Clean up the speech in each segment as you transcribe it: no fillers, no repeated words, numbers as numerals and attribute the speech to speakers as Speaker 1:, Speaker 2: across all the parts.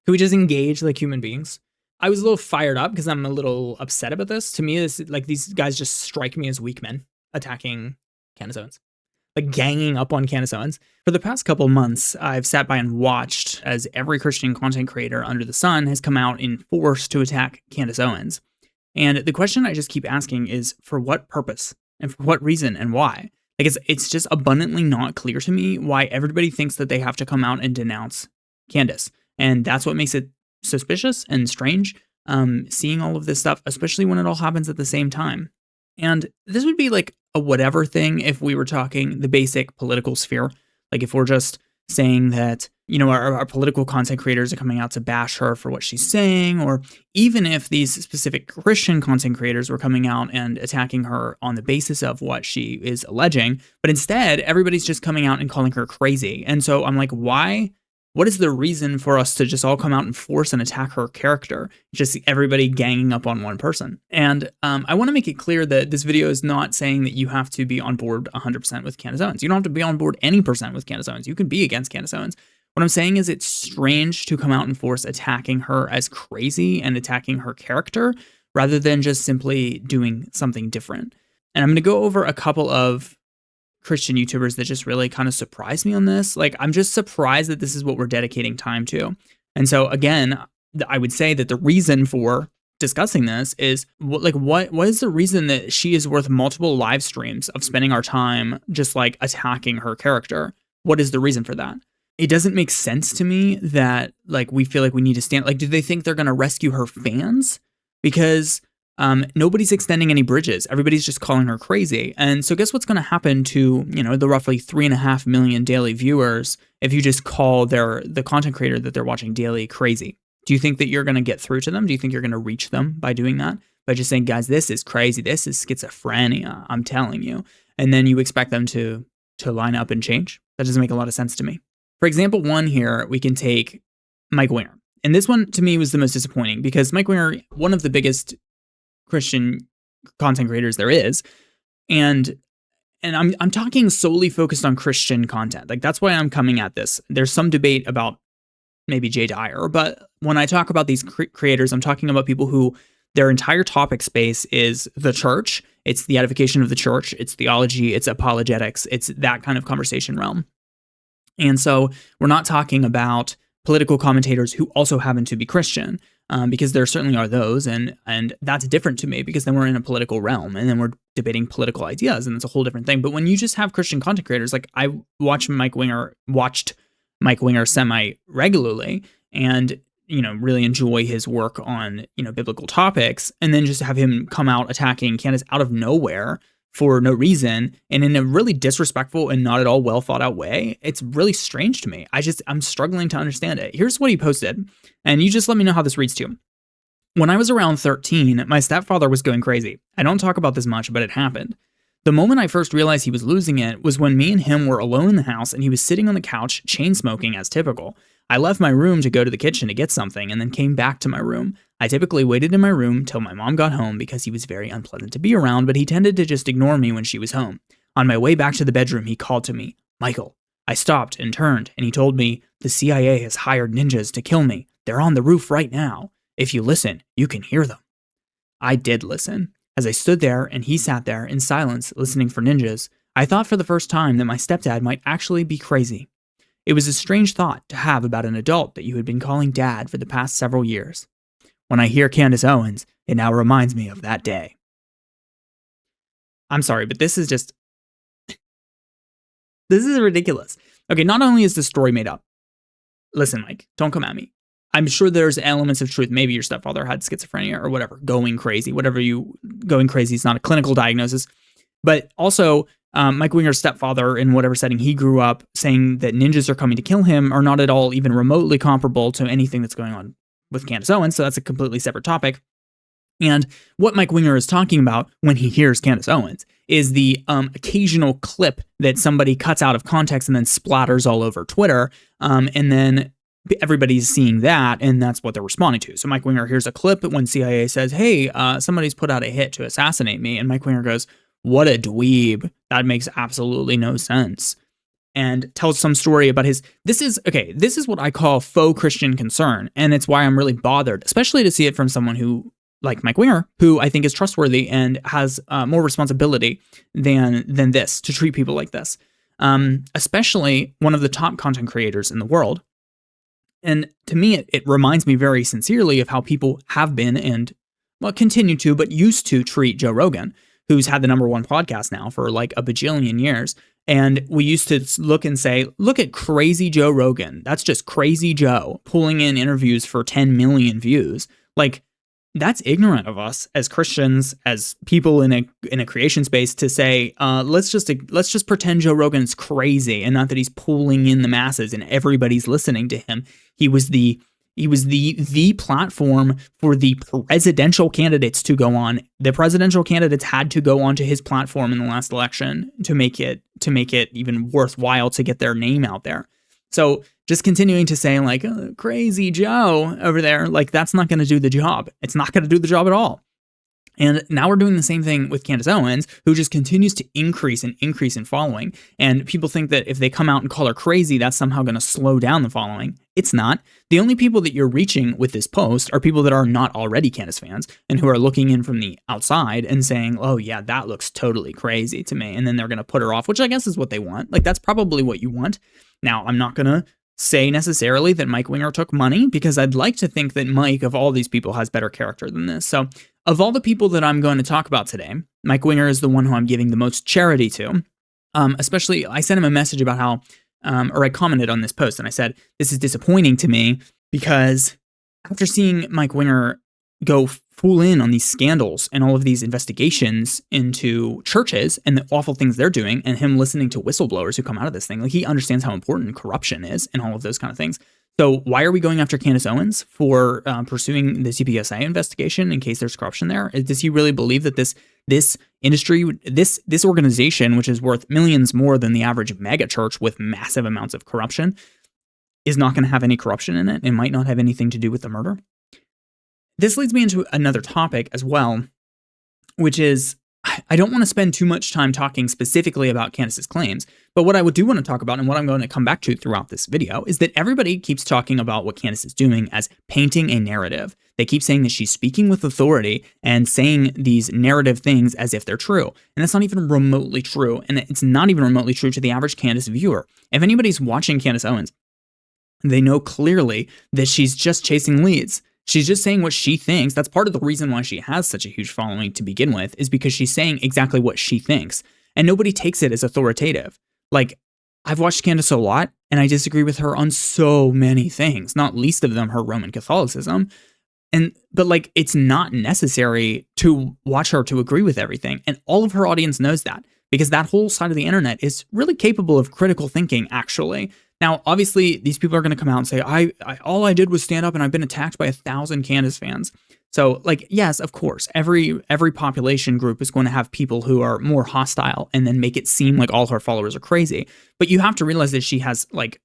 Speaker 1: Can we just engage like human beings? I was a little fired up because I'm a little upset about this. To me, this like these guys just strike me as weak men attacking Candace Owens, like ganging up on Candace Owens. For the past couple months, I've sat by and watched as every Christian content creator under the sun has come out in force to attack Candace Owens. And the question I just keep asking is, for what purpose and for what reason and why? Like it's just abundantly not clear to me why everybody thinks that they have to come out and denounce Candace. And that's what makes it suspicious and strange, seeing all of this stuff, especially when it all happens at the same time. And this would be like a whatever thing if we were talking the basic political sphere. Like if we're just saying that, you know, our political content creators are coming out to bash her for what she's saying, or even if these specific Christian content creators were coming out and attacking her on the basis of what she is alleging, but instead everybody's just coming out and calling her crazy. And so I'm like, why? What is the reason for us to just all come out and force and attack her character? Just everybody ganging up on one person. And I want to make it clear that this video is not saying that you have to be on board 100% with Candace Owens. You don't have to be on board any percent with Candace Owens. You can be against Candace Owens. What I'm saying is it's strange to come out and force attacking her as crazy and attacking her character rather than just simply doing something different. And I'm going to go over a couple of Christian YouTubers that just really kind of surprised me on this. Like, I'm just surprised that this is what we're dedicating time to. And so again, I would say that the reason for discussing this is what is the reason that she is worth multiple live streams of spending our time just like attacking her character? What is the reason for that? It doesn't make sense to me that like we feel like we need to stand. Like, do they think they're going to rescue her fans? Because nobody's extending any bridges. Everybody's just calling her crazy. And so guess what's going to happen to, you know, the roughly 3.5 million daily viewers if you just call the content creator that they're watching daily crazy? Do you think that you're going to get through to them? Do you think you're going to reach them by doing that? By just saying, guys, this is crazy. This is schizophrenia. I'm telling you. And then you expect them to line up and change? That doesn't make a lot of sense to me. For example, one here, we can take Mike Winger. And this one to me was the most disappointing because Mike Winger, one of the biggest Christian content creators there is, and I'm talking solely focused on Christian content. Like, that's why I'm coming at this. There's some debate about maybe Jay Dyer, but when I talk about these creators, I'm talking about people who their entire topic space is the church. It's the edification of the church. It's theology. It's apologetics. It's that kind of conversation realm. And so we're not talking about political commentators who also happen to be Christian, because there certainly are those, and that's different to me because then we're in a political realm and then we're debating political ideas, and it's a whole different thing. But when you just have Christian content creators, like I watched Mike Winger semi regularly, and you know, really enjoy his work on, you know, biblical topics, and then just have him come out attacking Candace out of nowhere for no reason and in a really disrespectful and not at all well thought out way. It's really strange to me. I'm struggling to understand it. Here's what he posted, and you just let me know how this reads to you. When I was around 13, my stepfather was going crazy. I don't talk about this much, but it happened. The moment I first realized he was losing it was when me and him were alone in the house and he was sitting on the couch, chain smoking as typical. I left my room to go to the kitchen to get something and then came back to my room. I typically waited in my room till my mom got home because he was very unpleasant to be around, but he tended to just ignore me when she was home. On my way back to the bedroom, he called to me, "Michael." I stopped and turned, and he told me, "The CIA has hired ninjas to kill me. They're on the roof right now. If you listen, you can hear them." I did listen. As I stood there and he sat there in silence listening for ninjas, I thought for the first time that my stepdad might actually be crazy. It was a strange thought to have about an adult that you had been calling dad for the past several years. When I hear Candace Owens, it now reminds me of that day. I'm sorry, but this is ridiculous. Okay, not only is the story made up. Listen, Mike, don't come at me. I'm sure there's elements of truth. Maybe your stepfather had schizophrenia or whatever, going crazy. Going crazy is not a clinical diagnosis. But also, Mike Winger's stepfather, in whatever setting he grew up, saying that ninjas are coming to kill him are not at all even remotely comparable to anything that's going on with Candace Owens. So that's a completely separate topic. And what Mike Winger is talking about when he hears Candace Owens is the occasional clip that somebody cuts out of context and then splatters all over Twitter. And then everybody's seeing that, and that's what they're responding to. So Mike Winger hears a clip when CIA says, "Hey, somebody's put out a hit to assassinate me." And Mike Winger goes, "What a dweeb. That makes absolutely no sense." and tells some story about this is what I call faux Christian concern. And it's why I'm really bothered, especially to see it from someone who, like Mike Winger, who I think is trustworthy and has more responsibility than this, to treat people like this. Especially one of the top content creators in the world. And to me, it reminds me very sincerely of how people have been and, well, continue to, but used to treat Joe Rogan, who's had the #1 podcast now for like a bajillion years. And we used to look and say, look at crazy Joe Rogan. That's just crazy Joe pulling in interviews for 10 million views. Like, that's ignorant of us as Christians, as people in a creation space, to say, let's just pretend Joe Rogan's crazy, and not that he's pulling in the masses and everybody's listening to him. He was the platform for the presidential candidates to go on. The presidential candidates had to go onto his platform in the last election to make it even worthwhile to get their name out there. So just continuing to say like, oh, crazy Joe over there, like that's not going to do the job. It's not going to do the job at all. And now we're doing the same thing with Candace Owens, who just continues to increase in following. And people think that if they come out and call her crazy, that's somehow going to slow down the following. It's not. The only people that you're reaching with this post are people that are not already Candace fans and who are looking in from the outside and saying, oh yeah, that looks totally crazy to me. And then they're going to put her off, which I guess is what they want. Like, that's probably what you want. Now, I'm not going to say necessarily that Mike Winger took money, because I'd like to think that Mike, of all these people, has better character than this. So of all the people that I'm going to talk about today, Mike Winger is the one who I'm giving the most charity to. Especially, I sent him a message about how, or I commented on this post and I said, this is disappointing to me because after seeing Mike Winger go full in on these scandals and all of these investigations into churches and the awful things they're doing, and him listening to whistleblowers who come out of this thing, like, he understands how important corruption is and all of those kind of things. So why are we going after Candace Owens for pursuing the CPSA investigation in case there's corruption there? Does he really believe that this industry, this organization, which is worth millions more than the average mega church with massive amounts of corruption, is not going to have any corruption in it and might not have anything to do with the murder? This leads me into another topic as well, which is, I don't want to spend too much time talking specifically about Candace's claims, but what I do want to talk about, and what I'm going to come back to throughout this video, is that everybody keeps talking about what Candace is doing as painting a narrative. They keep saying that she's speaking with authority and saying these narrative things as if they're true. And that's not even remotely true. And it's not even remotely true to the average Candace viewer. If anybody's watching Candace Owens, they know clearly that she's just chasing leads. She's just saying what she thinks. That's part of the reason why she has such a huge following to begin with, is because she's saying exactly what she thinks. And nobody takes it as authoritative. Like, I've watched Candace a lot, and I disagree with her on so many things, not least of them her Roman Catholicism. But like, it's not necessary to watch her to agree with everything. And all of her audience knows that, because that whole side of the internet is really capable of critical thinking, actually. Now, obviously, these people are going to come out and say, all I did was stand up and I've been attacked by 1,000 Candace fans. So, like, yes, of course, every population group is going to have people who are more hostile and then make it seem like all her followers are crazy. But you have to realize that she has like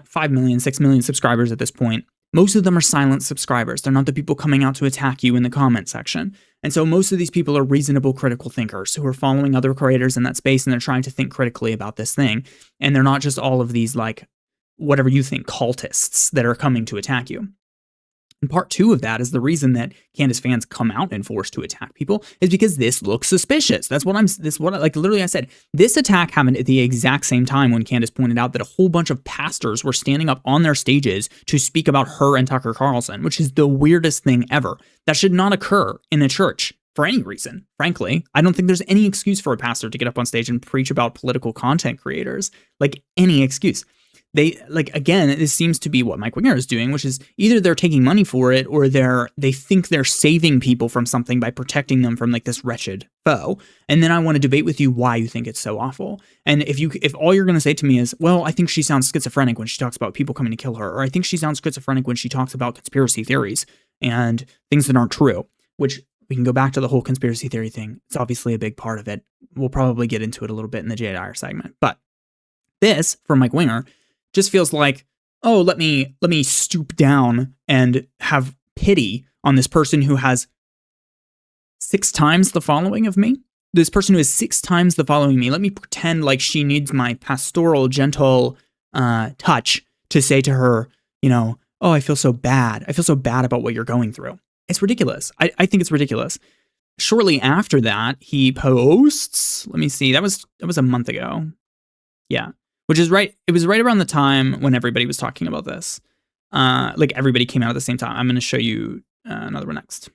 Speaker 1: 5 million, 6 million subscribers at this point. Most of them are silent subscribers. They're not the people coming out to attack you in the comment section. And so most of these people are reasonable critical thinkers who are following other creators in that space, and they're trying to think critically about this thing. And they're not just all of these, like, whatever you think, cultists that are coming to attack you. And part two of that is the reason that Candace fans come out in force to attack people is because this looks suspicious. Literally I said, this attack happened at the exact same time when Candace pointed out that a whole bunch of pastors were standing up on their stages to speak about her and Tucker Carlson, which is the weirdest thing ever. That should not occur in a church for any reason. Frankly, I don't think there's any excuse for a pastor to get up on stage and preach about political content creators, like any excuse. This seems to be what Mike Winger is doing, which is either they're taking money for it or they think they're saving people from something by protecting them from like this wretched foe. And then I want to debate with you why you think it's so awful. And if all you're going to say to me is, well, I think she sounds schizophrenic when she talks about people coming to kill her, or I think she sounds schizophrenic when she talks about conspiracy theories and things that aren't true, which we can go back to the whole conspiracy theory thing. It's obviously a big part of it. We'll probably get into it a little bit in the Jay Dyer segment. But this, from Mike Winger, just feels like, oh, let me stoop down and have pity on this person who has 6 times the following of me. this person who has 6 times the following me, let me pretend like she needs my pastoral, gentle touch to say to her, you know, oh, I feel so bad. I feel so bad about what you're going through. It's ridiculous. I think it's ridiculous. Shortly after that, he posts, let me see, that was a month ago. Yeah. Which is right. It was right around the time when everybody was talking about this. Like everybody came out at the same time. I'm going to show you another one next.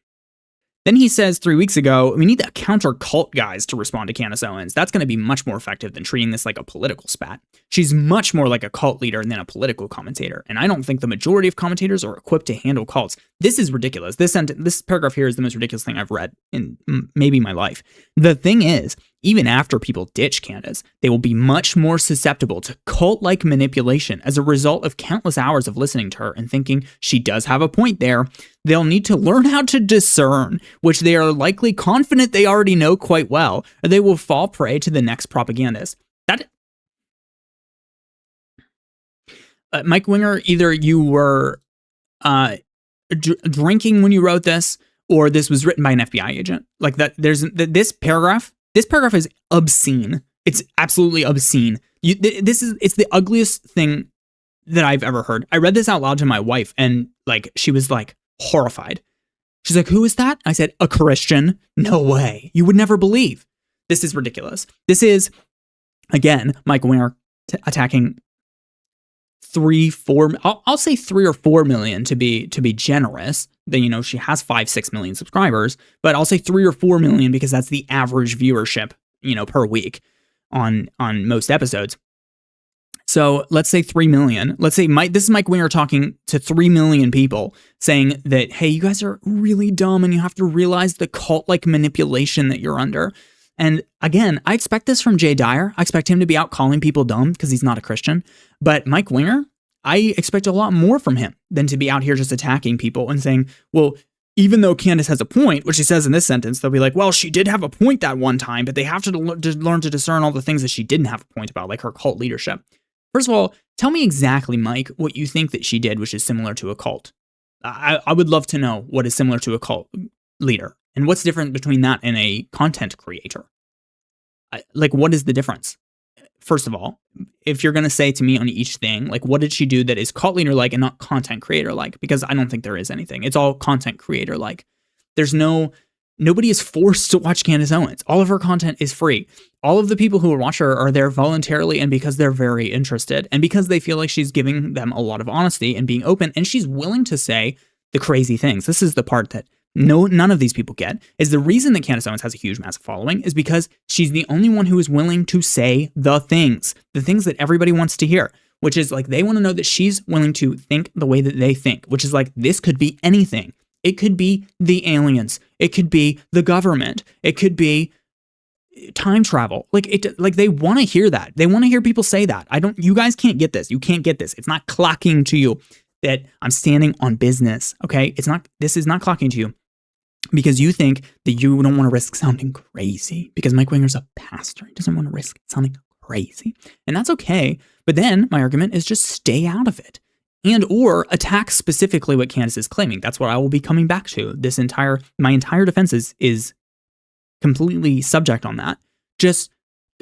Speaker 1: Then he says 3 weeks ago, we need the counter cult guys to respond to Candace Owens. That's going to be much more effective than treating this like a political spat. She's much more like a cult leader than a political commentator. And I don't think the majority of commentators are equipped to handle cults. This is ridiculous. This paragraph here is the most ridiculous thing I've read in maybe my life. The thing is, even after people ditch Candace, they will be much more susceptible to cult-like manipulation as a result of countless hours of listening to her and thinking she does have a point there. They'll need to learn how to discern, which they are likely confident they already know quite well, or they will fall prey to the next propagandist. Mike Winger, either you were drinking when you wrote this, or this was written by an FBI agent. Like that, this paragraph is obscene. It's absolutely obscene. It's the ugliest thing that I've ever heard. I read this out loud to my wife, and like she was like horrified. She's like, "Who is that?" I said, "A Christian." No way. You would never believe. This is ridiculous. This is, again, Mike Winger attacking 3-4. I'll say 3 or 4 million to be generous. Then, you know, she has 5-6 million subscribers, but I'll say 3 or 4 million because that's the average viewership, you know, per week on most episodes. So let's say 3 million. Let's say this is Mike Winger talking to 3 million people saying that, hey, you guys are really dumb and you have to realize the cult-like manipulation that you're under. And again, I expect this from Jay Dyer. I expect him to be out calling people dumb because he's not a Christian. But Mike Winger, I expect a lot more from him than to be out here just attacking people and saying, well, even though Candace has a point, which she says in this sentence, they'll be like, well, she did have a point that one time, but they have to learn to discern all the things that she didn't have a point about, like her cult leadership. First of all, tell me exactly, Mike, what you think that she did, which is similar to a cult. I would love to know what is similar to a cult leader and what's different between that and a content creator. Like, what is the difference? First of all, if you're going to say to me on each thing, like, what did she do that is cult leader-like and not content creator-like? Because I don't think there is anything. It's all content creator-like. Nobody is forced to watch Candace Owens. All of her content is free. All of the people who watch her are there voluntarily and because they're very interested and because they feel like she's giving them a lot of honesty and being open, and she's willing to say the crazy things. This is the part that none of these people get, is the reason that Candace Owens has a huge, massive following is because she's the only one who is willing to say the things that everybody wants to hear, which is like they want to know that she's willing to think the way that they think, which is like this could be anything. It could be the aliens. It could be the government. It could be time travel. Like they want to hear that. They want to hear people say that. You guys can't get this. You can't get this. It's not clocking to you that I'm standing on business. Okay. This is not clocking to you because you think that you don't want to risk sounding crazy because Mike Winger's a pastor. He doesn't want to risk sounding crazy. And that's okay. But then my argument is just stay out of it. And or attack specifically what Candace is claiming. That's what I will be coming back to. My entire defense is completely subject on that. Just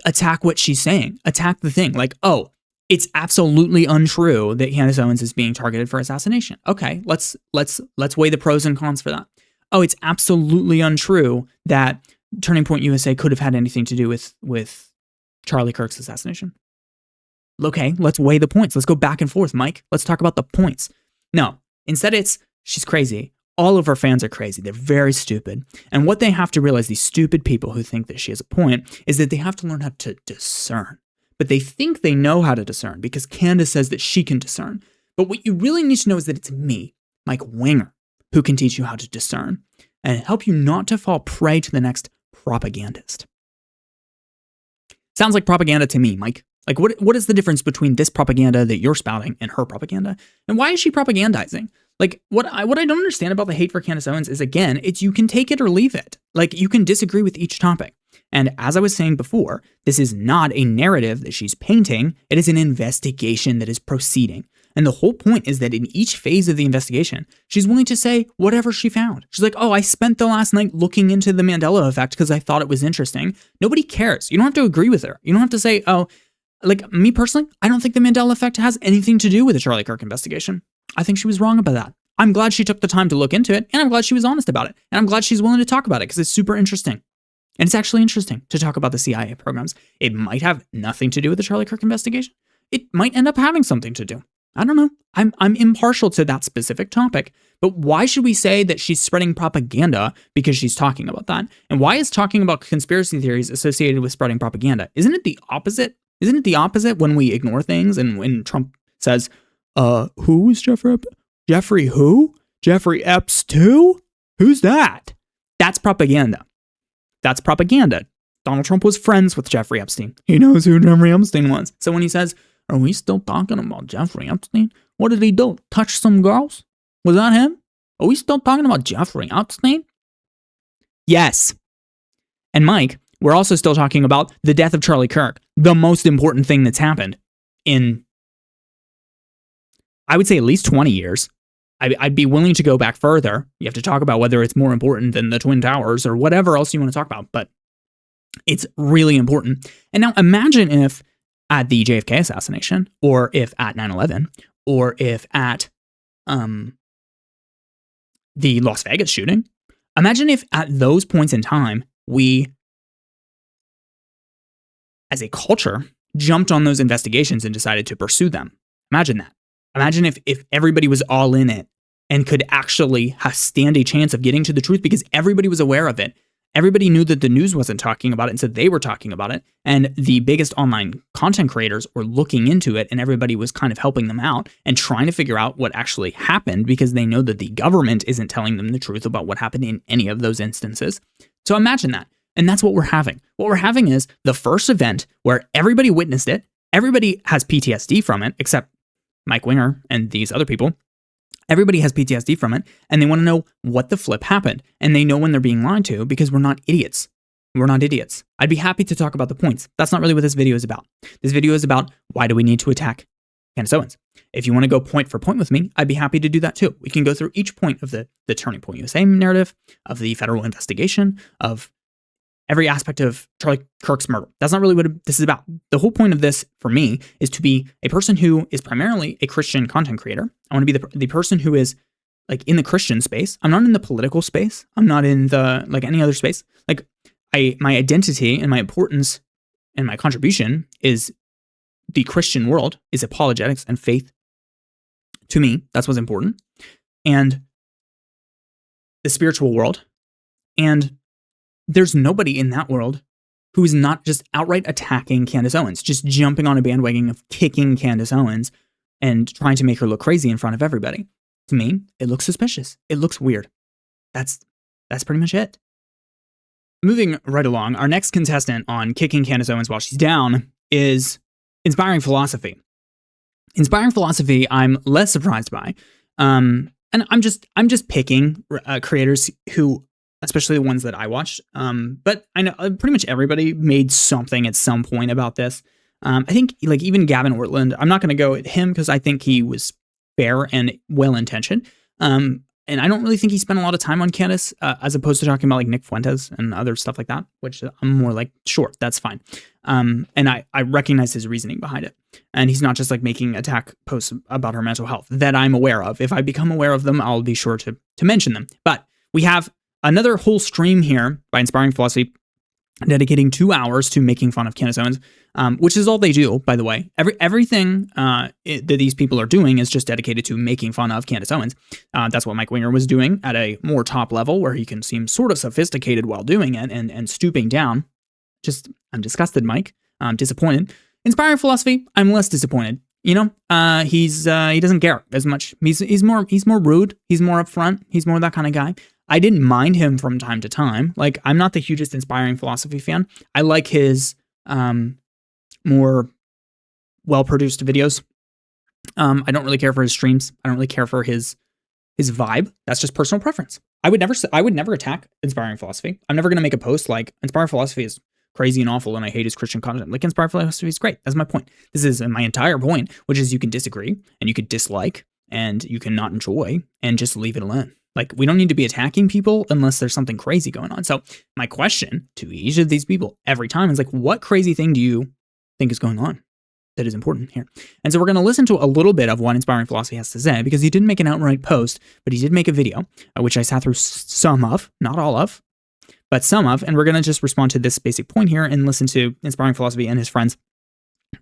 Speaker 1: attack what she's saying. Attack the thing. Like, oh, it's absolutely untrue that Candace Owens is being targeted for assassination. Okay, let's weigh the pros and cons for that. Oh, it's absolutely untrue that Turning Point USA could have had anything to do with Charlie Kirk's assassination. Okay, let's weigh the points. Let's go back and forth, Mike. Let's talk about the points. No, instead she's crazy. All of her fans are crazy. They're very stupid. And what they have to realize, these stupid people who think that she has a point, is that they have to learn how to discern. But they think they know how to discern because Candace says that she can discern. But what you really need to know is that it's me, Mike Winger, who can teach you how to discern and help you not to fall prey to the next propagandist. Sounds like propaganda to me, Mike. Like, what is the difference between this propaganda that you're spouting and her propaganda? And why is she propagandizing? Like, what I don't understand about the hate for Candace Owens is, again, it's you can take it or leave it. Like, you can disagree with each topic. And as I was saying before, this is not a narrative that she's painting. It is an investigation that is proceeding. And the whole point is that in each phase of the investigation, she's willing to say whatever she found. She's like, oh, I spent the last night looking into the Mandela effect because I thought it was interesting. Nobody cares. You don't have to agree with her. You don't have to say, oh, like me personally, I don't think the Mandela effect has anything to do with the Charlie Kirk investigation. I think she was wrong about that. I'm glad she took the time to look into it, and I'm glad she was honest about it. And I'm glad she's willing to talk about it because it's super interesting. And it's actually interesting to talk about the CIA programs. It might have nothing to do with the Charlie Kirk investigation. It might end up having something to do. I don't know. I'm impartial to that specific topic, but why should we say that she's spreading propaganda because she's talking about that? And why is talking about conspiracy theories associated with spreading propaganda? Isn't it the opposite? Isn't it the opposite when we ignore things and when Trump says, who is Jeffrey Epps? Jeffrey who? Jeffrey Epps too? Who's that? That's propaganda. That's propaganda. Donald Trump was friends with Jeffrey Epstein. He knows who Jeffrey Epstein was. So when he says, are we still talking about Jeffrey Epstein? What did he do? Touch some girls? Was that him? Are we still talking about Jeffrey Epstein? Yes. And Mike, we're also still talking about the death of Charlie Kirk, the most important thing that's happened in, I would say, at least 20 years. I'd be willing to go back further. You have to talk about whether it's more important than the Twin Towers or whatever else you want to talk about, but it's really important. And now imagine if at the JFK assassination, or if at 9/11, or if at the Las Vegas shooting, imagine if at those points in time, we, as a culture, jumped on those investigations and decided to pursue them. Imagine that. Imagine if everybody was all in it and could actually stand a chance of getting to the truth because everybody was aware of it. Everybody knew that the news wasn't talking about it, and so they were talking about it. And the biggest online content creators were looking into it, and everybody was kind of helping them out and trying to figure out what actually happened because they know that the government isn't telling them the truth about what happened in any of those instances. So imagine that. And that's what we're having. What we're having is the first event where everybody witnessed it. Everybody has PTSD from it, except Mike Winger and these other people. Everybody has PTSD from it, and they want to know what the flip happened. And they know when they're being lied to because we're not idiots. We're not idiots. I'd be happy to talk about the points. That's not really what this video is about. This video is about why do we need to attack Candace Owens. If you want to go point for point with me, I'd be happy to do that too. We can go through each point of the Turning Point USA narrative, of the federal investigation, of every aspect of Charlie Kirk's murder. That's not really what this is about. The whole point of this, for me, is to be a person who is primarily a Christian content creator. I want to be the person who is like in the Christian space. I'm not in the political space. I'm not in the like any other space. Like my identity and my importance and my contribution is the Christian world, is apologetics and faith. To me, that's what's important. And the spiritual world. And there's nobody in that world who is not just outright attacking Candace Owens, just jumping on a bandwagon of kicking Candace Owens and trying to make her look crazy in front of everybody. To me, it looks suspicious. It looks weird. That's pretty much it. Moving right along, our next contestant on kicking Candace Owens while she's down is Inspiring Philosophy. Inspiring Philosophy, I'm less surprised by. And I'm just picking creators who, especially the ones that I watched. But I know pretty much everybody made something at some point about this. I think like even Gavin Ortland, I'm not going to go at him because I think he was fair and well-intentioned. And I don't really think he spent a lot of time on Candace as opposed to talking about like Nick Fuentes and other stuff like that, which I'm more like, sure, that's fine. And I recognize his reasoning behind it. And he's not just like making attack posts about her mental health that I'm aware of. If I become aware of them, I'll be sure to mention them. But we have another whole stream here by Inspiring Philosophy dedicating 2 hours to making fun of Candace Owens, which is all they do, by the way. Everything that these people are doing is just dedicated to making fun of Candace Owens. That's what Mike Winger was doing at a more top level where he can seem sort of sophisticated while doing it and stooping down. I'm disgusted, Mike. I'm disappointed. Inspiring Philosophy, I'm less disappointed. You know, he doesn't care as much. He's more rude. He's more upfront. He's more that kind of guy. I didn't mind him from time to time. Like, I'm not the hugest Inspiring Philosophy fan. I like his more well-produced videos. I don't really care for his streams. I don't really care for his vibe. That's just personal preference. I would never attack Inspiring Philosophy. I'm never going to make a post like Inspiring Philosophy is crazy and awful and I hate his Christian content. Like, inspiring philosophy is great. That's my point. This is my entire point, which is you can disagree and you could dislike and you can not enjoy and just leave it alone. Like, we don't need to be attacking people unless there's something crazy going on. So my question to each of these people every time is like, what crazy thing do you think is going on that is important here? And so we're going to listen to a little bit of what Inspiring Philosophy has to say, because he didn't make an outright post, but he did make a video, which I sat through some of, not all of, but some of, and we're going to just respond to this basic point here and listen to Inspiring Philosophy and his friends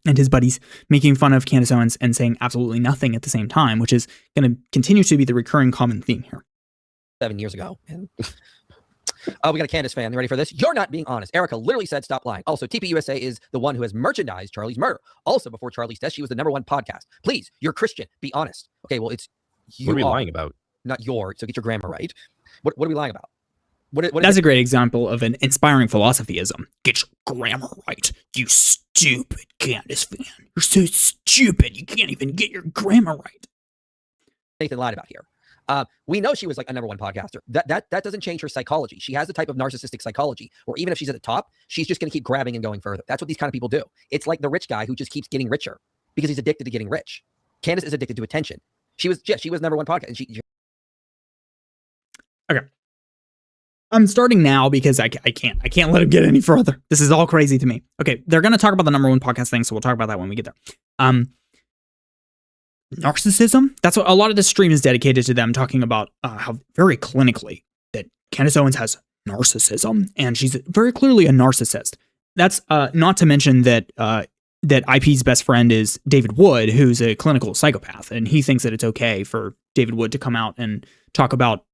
Speaker 1: and his buddies making fun of Candace Owens and saying absolutely nothing at the same time, which is going to continue to be the recurring common theme here.
Speaker 2: 7 years ago. And we got a Candace fan. You ready for this? You're not being honest. Erica literally said, stop lying. Also, TPUSA is the one who has merchandised Charlie's murder. Also, before Charlie's death, she was the #1 podcast. Please, you're Christian. Be honest. Okay, well, it's you.
Speaker 3: What are we lying about?
Speaker 2: Not your. So get your grammar right. What are we lying about?
Speaker 1: That's a great example of an inspiring philosophyism. Get your grammar right, you stupid Candace fan. You're so stupid. You can't even get your grammar right.
Speaker 2: Nathan lied about here. We know she was like a #1 podcaster. That doesn't change her psychology. She has the type of narcissistic psychology where even if she's at the top, she's just going to keep grabbing and going further. That's what these kind of people do. It's like the rich guy who just keeps getting richer because he's addicted to getting rich. Candace is addicted to attention. She was #1 podcast. And she
Speaker 1: Okay. I'm starting now because I can't let it get any further. This is all crazy to me. Okay, they're going to talk about the #1 podcast thing, so we'll talk about that when we get there. Narcissism? That's what a lot of this stream is dedicated to, them talking about how very clinically that Candace Owens has narcissism, and she's very clearly a narcissist. That's not to mention that that IP's best friend is David Wood, who's a clinical psychopath, and he thinks that it's okay for David Wood to come out and talk about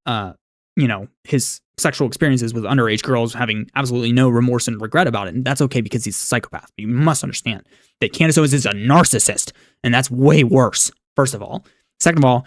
Speaker 1: his sexual experiences with underage girls, having absolutely no remorse and regret about it. And that's okay because he's a psychopath. You must understand that Candace Owens is a narcissist, and that's way worse, first of all. Second of all,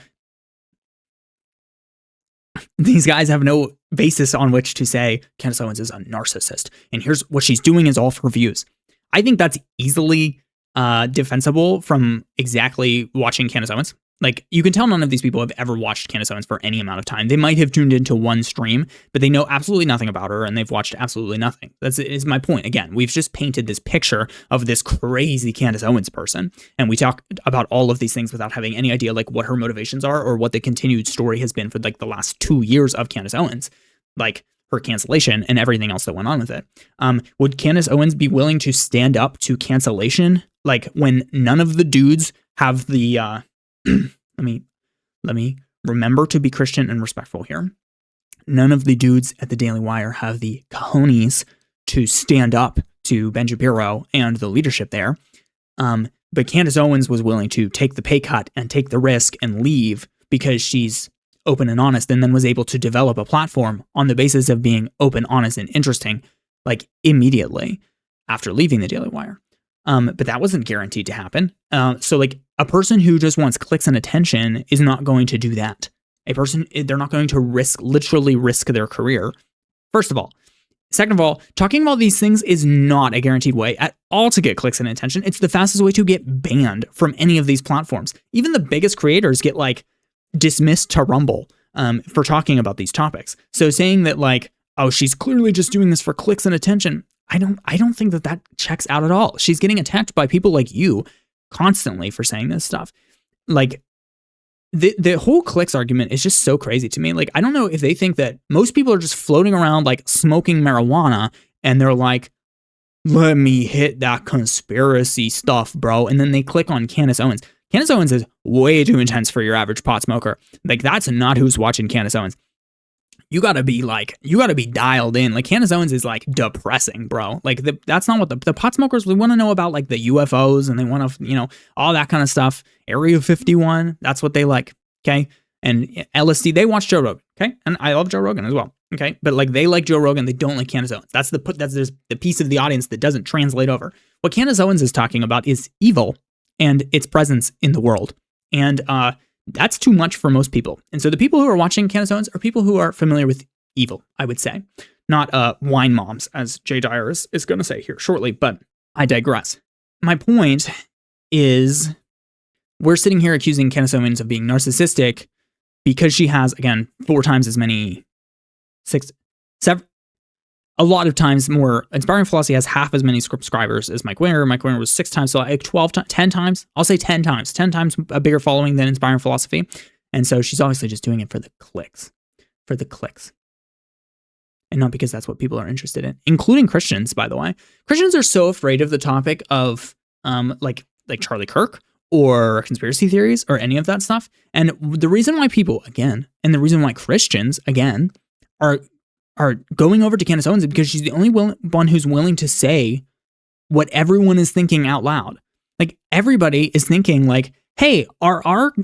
Speaker 1: these guys have no basis on which to say Candace Owens is a narcissist. And here's what she's doing is all for views. I think that's easily defensible from exactly watching Candace Owens. Like, you can tell none of these people have ever watched Candace Owens for any amount of time. They might have tuned into one stream, but they know absolutely nothing about her, and they've watched absolutely nothing. That is my point. Again, we've just painted this picture of this crazy Candace Owens person, and we talk about all of these things without having any idea, like, what her motivations are or what the continued story has been for, like, the last 2 years of Candace Owens, like her cancellation and everything else that went on with it. Would Candace Owens be willing to stand up to cancellation, like, when none of the dudes have the let me remember to be Christian and respectful here. None of the dudes at the Daily Wire have the cojones to stand up to Ben Shapiro and the leadership there. But Candace Owens was willing to take the pay cut and take the risk and leave because she's open and honest, and then was able to develop a platform on the basis of being open, honest, and interesting, like, immediately after leaving the Daily Wire. But that wasn't guaranteed to happen. So, like, a person who just wants clicks and attention is not going to do that. They're not going to literally risk their career, first of all. Second of all, talking about these things is not a guaranteed way at all to get clicks and attention. It's the fastest way to get banned from any of these platforms. Even the biggest creators get, like, dismissed to Rumble for talking about these topics. So saying that, like, oh, she's clearly just doing this for clicks and attention, I don't think that checks out at all. She's getting attacked by people like you constantly for saying this stuff. Like, the whole clicks argument is just so crazy to me. Like, I don't know if they think that most people are just floating around, like, smoking marijuana, and they're like, let me hit that conspiracy stuff, bro. And then they click on Candace Owens. Candace Owens is way too intense for your average pot smoker. Like, that's not who's watching Candace Owens. You gotta be dialed in. Like, Candace Owens is, like, depressing, bro. Like, that's not what the pot smokers, we want to know about, like, the UFOs, and they want to, all that kind of stuff. Area 51, that's what they like, okay? And LSD, they watch Joe Rogan, okay? And I love Joe Rogan as well, okay? But, like, they like Joe Rogan, they don't like Candace Owens. That's the piece of the audience that doesn't translate over. What Candace Owens is talking about is evil and its presence in the world. And that's too much for most people. And so the people who are watching Candace Owens are people who are familiar with evil, I would say. Not wine moms, as Jay Dyer is going to say here shortly, but I digress. My point is, we're sitting here accusing Candace Owens of being narcissistic because she has, again, 4 times as many, a lot of times more. Inspiring Philosophy has half as many subscribers as Mike Winger. Mike Winger was 6 times, so like 10 times. I'll say 10 times. 10 times a bigger following than Inspiring Philosophy. And so she's obviously just doing it for the clicks. For the clicks. And not because that's what people are interested in. Including Christians, by the way. Christians are so afraid of the topic of like Charlie Kirk or conspiracy theories or any of that stuff. And the reason why people, again, and the reason why Christians, again, are going over to Candace Owens is because she's the only one who's willing to say what everyone is thinking out loud. Like, everybody is thinking like, hey,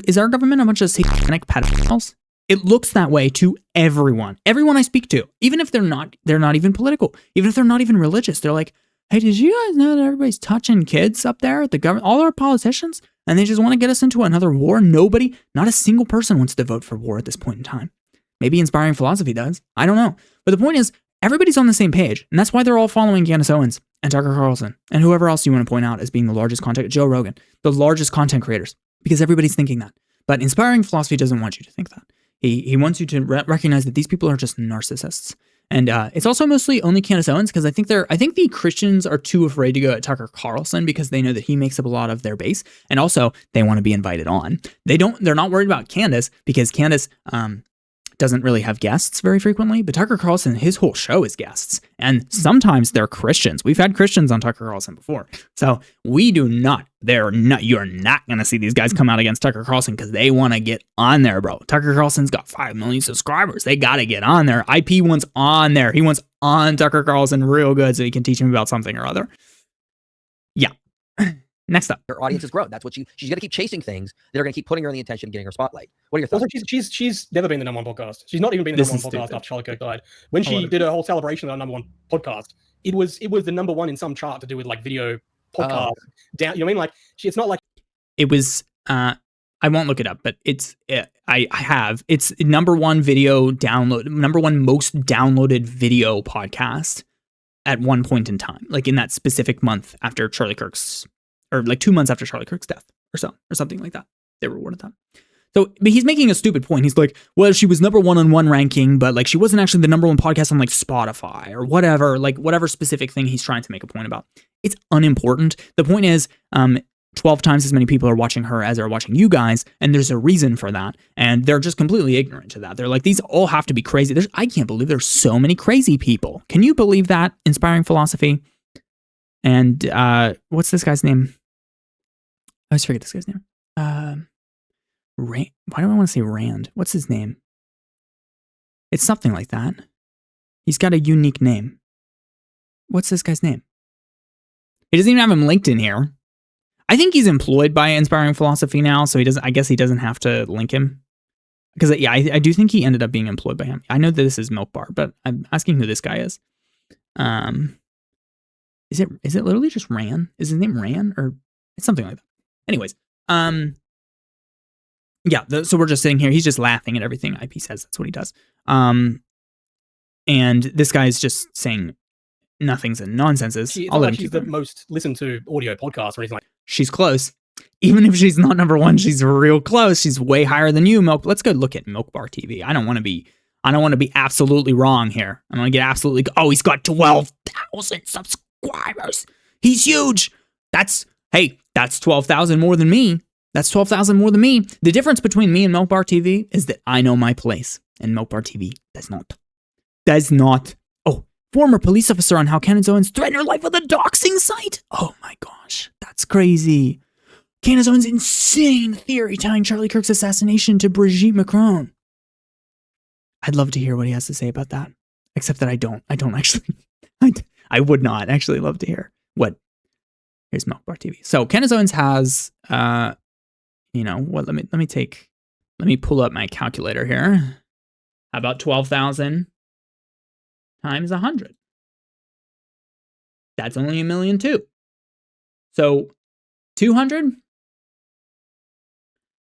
Speaker 1: is our government a bunch of satanic pedophiles? It looks that way to everyone. Everyone I speak to, even if they're not even political, even if they're not even religious, they're like, hey, did you guys know that everybody's touching kids up there at the government, all our politicians, and they just want to get us into another war? Nobody, not a single person wants to vote for war at this point in time. Maybe Inspiring Philosophy does. I don't know. But the point is, everybody's on the same page, and that's why they're all following Candace Owens and Tucker Carlson and whoever else you want to point out as being the largest content, Joe Rogan, the largest content creators, because everybody's thinking that. But Inspiring Philosophy doesn't want you to think that. He wants you to recognize that these people are just narcissists. And it's also mostly only Candace Owens, because I think the Christians are too afraid to go at Tucker Carlson because they know that he makes up a lot of their base, and also they want to be invited on. They're not worried about Candace because Candace doesn't really have guests very frequently, but Tucker Carlson, his whole show is guests, and sometimes they're Christians. We've had Christians on Tucker Carlson before, so you're not going to see these guys come out against Tucker Carlson because they want to get on there, bro. Tucker Carlson's got 5 million subscribers. They got to get on there. IP wants on there. He wants on Tucker Carlson real good so he can teach him about something or other. Yeah. Next up.
Speaker 2: Her audience has grown. That's what she's going to keep chasing things that are going to keep putting her in the attention, getting her spotlight. What are your thoughts?
Speaker 3: Also, she's never been the number one podcast. She's not even been the number one podcast after Charlie Kirk died. When she did her whole celebration of our number one podcast, it was the number one in some chart to do with like video podcast. Down, you know what I mean? Like, it's not like
Speaker 1: it was. I won't look it up, but it's number one video download, number one most downloaded video podcast at one point in time, like in that specific month after Charlie Kirk's. Or like 2 months after Charlie Kirk's death or something like that. They rewarded that. So, but he's making a stupid point. He's like, well, she was number one ranking, but like she wasn't actually the number one podcast on like Spotify or whatever, like whatever specific thing he's trying to make a point about. It's unimportant. The point is, 12 times as many people are watching her as are watching you guys, and there's a reason for that. And they're just completely ignorant to that. They're like, these all have to be crazy. I can't believe there's so many crazy people. Can you believe that? Inspiring Philosophy. And what's this guy's name? I always forget this guy's name. Why do I want to say Rand? What's his name? It's something like that. He's got a unique name. What's this guy's name? He doesn't even have him linked in here. I think he's employed by Inspiring Philosophy now, so I guess he doesn't have to link him. Because yeah, I do think he ended up being employed by him. I know that this is Milk Bar, but I'm asking who this guy is. Is it literally just Ran? Is his name Ran, or it's something like that? Anyways, yeah. So we're just sitting here. He's just laughing at everything IP says. That's what he does. And this guy's just saying nothings and nonsenses.
Speaker 3: I'll let him keep the most listened to audio podcast or anything like that.
Speaker 1: She's close. Even if she's not number one, she's real close. She's way higher than you, Milk. Let's go look at Milk Bar TV. I don't want to be absolutely wrong here. I'm gonna get absolutely. Oh, he's got 12,000 subscribers. He's huge. That's 12,000 more than me. That's 12,000 more than me. The difference between me and Milk Bar TV is that I know my place, and Milk Bar TV does not. Does not. Oh, former police officer on how Candace Owens threatened her life with a doxing site. Oh my gosh, that's crazy. Candace Owens' insane theory tying Charlie Kirk's assassination to Brigitte Macron. I'd love to hear what he has to say about that. Except that I don't actually. I would not actually love to hear what. Here's Milk Bar TV. So Candace Owens has, let me pull up my calculator here. How about 12,000 times 100? That's only 1.2 million. So 200.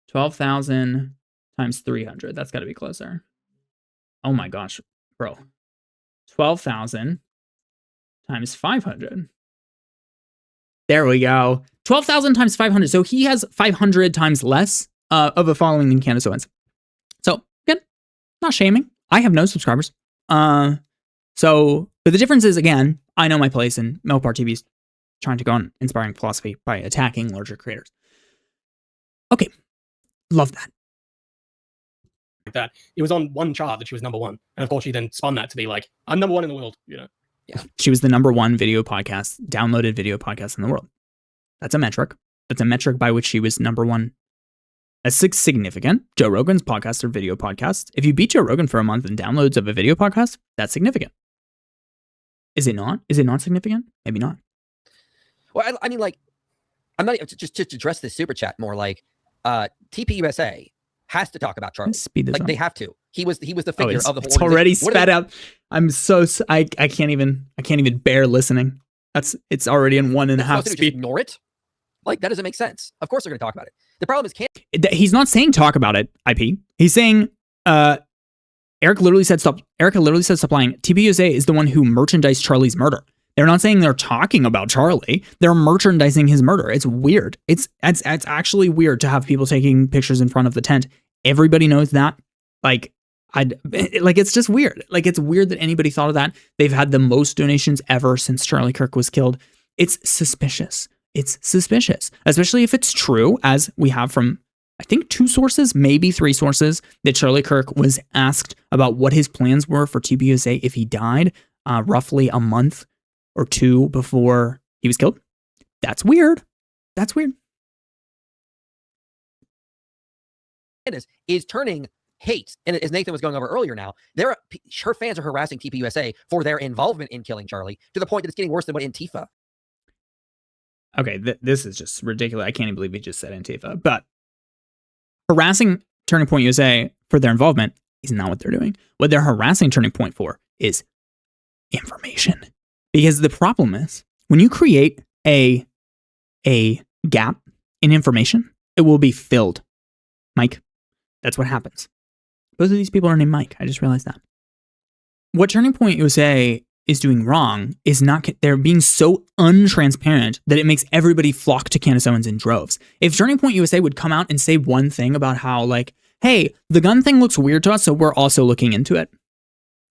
Speaker 1: 12,000 times 300. That's got to be closer. Oh my gosh, bro. 12,000 times 500. There we go. 12,000 times 500. So he has 500 times less of a following than Candace Owens. So again, not shaming. I have no subscribers. So But the difference is, again, I know my place, and Melpar TV is trying to go on inspiring philosophy by attacking larger creators. Okay, love that.
Speaker 3: That it was on one chart that she was number one, and of course she then spun that to be like, I'm number one in the world, you know.
Speaker 2: Yeah,
Speaker 1: she was the number one video podcast, downloaded video podcast in the world. That's a metric. That's a metric by which she was number one. That's significant. Joe Rogan's podcasts are video podcasts. If you beat Joe Rogan for a month in downloads of a video podcast, that's significant. Is it not? Is it not significant? Maybe not.
Speaker 2: Well, I mean, like, I'm not just to address this super chat more. Like, TPUSA has to talk about Charlie.
Speaker 1: Speed this
Speaker 2: like
Speaker 1: up.
Speaker 2: They have to. He was the figure of the whole.
Speaker 1: It's already sped up. I'm so I can't even bear listening. It's already in 1.5 speed.
Speaker 2: Just ignore it. Like, that doesn't make sense. Of course they're going to talk about it. The problem is
Speaker 1: he's not saying talk about it. IP. He's saying Erica literally said stop lying. TPUSA is the one who merchandised Charlie's murder. They're not saying they're talking about Charlie. They're merchandising his murder. It's weird. It's actually weird to have people taking pictures in front of the tent. Everybody knows that. It's just weird. Like, it's weird that anybody thought of that. They've had the most donations ever since Charlie Kirk was killed. It's suspicious. It's suspicious, especially if it's true, as we have from, I think, 2 sources, maybe 3 sources, that Charlie Kirk was asked about what his plans were for TPUSA if he died roughly a month or 2 before he was killed. That's weird. That's weird.
Speaker 2: Is turning hate, and as Nathan was going over earlier now, her fans are harassing TPUSA for their involvement in killing Charlie to the point that it's getting worse than what Antifa.
Speaker 1: Okay, this is just ridiculous. I can't even believe he just said Antifa. But harassing Turning Point USA for their involvement is not what they're doing. What they're harassing Turning Point for is information. Because the problem is, when you create a gap in information, it will be filled. Mike, that's what happens. Both of these people are named Mike. I just realized that. What Turning Point USA is doing wrong is they're being so untransparent that it makes everybody flock to Candace Owens in droves. If Turning Point USA would come out and say one thing about how, like, hey, the gun thing looks weird to us, so we're also looking into it.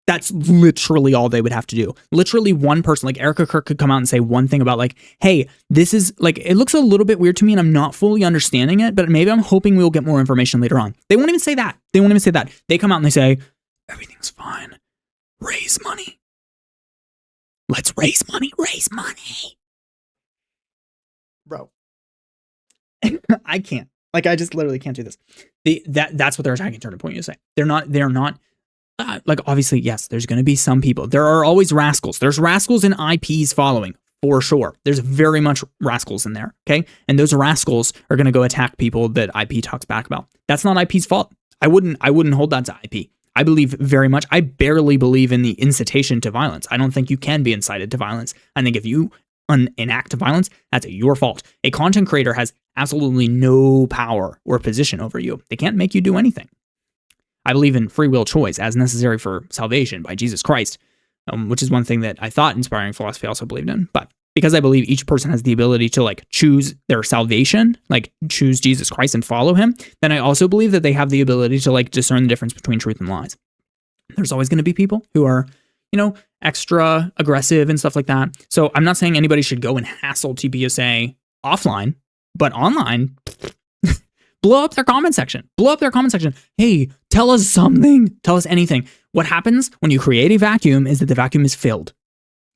Speaker 1: That's literally all they would have to do. Literally one person, like Erica Kirk, could come out and say one thing about, like, hey, this is, like, it looks a little bit weird to me and I'm not fully understanding it, but maybe I'm hoping we'll get more information later on. They won't even say that. They come out and they say, everything's fine. Raise money. Let's raise money. Bro. I can't. Like, I just literally can't do this. That's what they're attacking Turning Point USA. They're not like, obviously, yes, there's going to be some people. There are always rascals. There's rascals in IP's following, for sure. There's very much rascals in there, okay? And those rascals are going to go attack people that IP talks back about. That's not IP's fault. I wouldn't hold that to IP. I believe very much, I barely believe in the incitation to violence. I don't think you can be incited to violence. I think if you enact violence, that's your fault. A content creator has absolutely no power or position over you. They can't make you do anything. I believe in free will choice as necessary for salvation by Jesus Christ, which is one thing that I thought inspiring philosophy also believed in. But because I believe each person has the ability to, like, choose their salvation, like choose Jesus Christ and follow him, then I also believe that they have the ability to, like, discern the difference between truth and lies. There's always going to be people who are, extra aggressive and stuff like that. So I'm not saying anybody should go and hassle TPUSA offline, but online, blow up their comment section. Hey, tell us something. Tell us anything. What happens when you create a vacuum is that the vacuum is filled.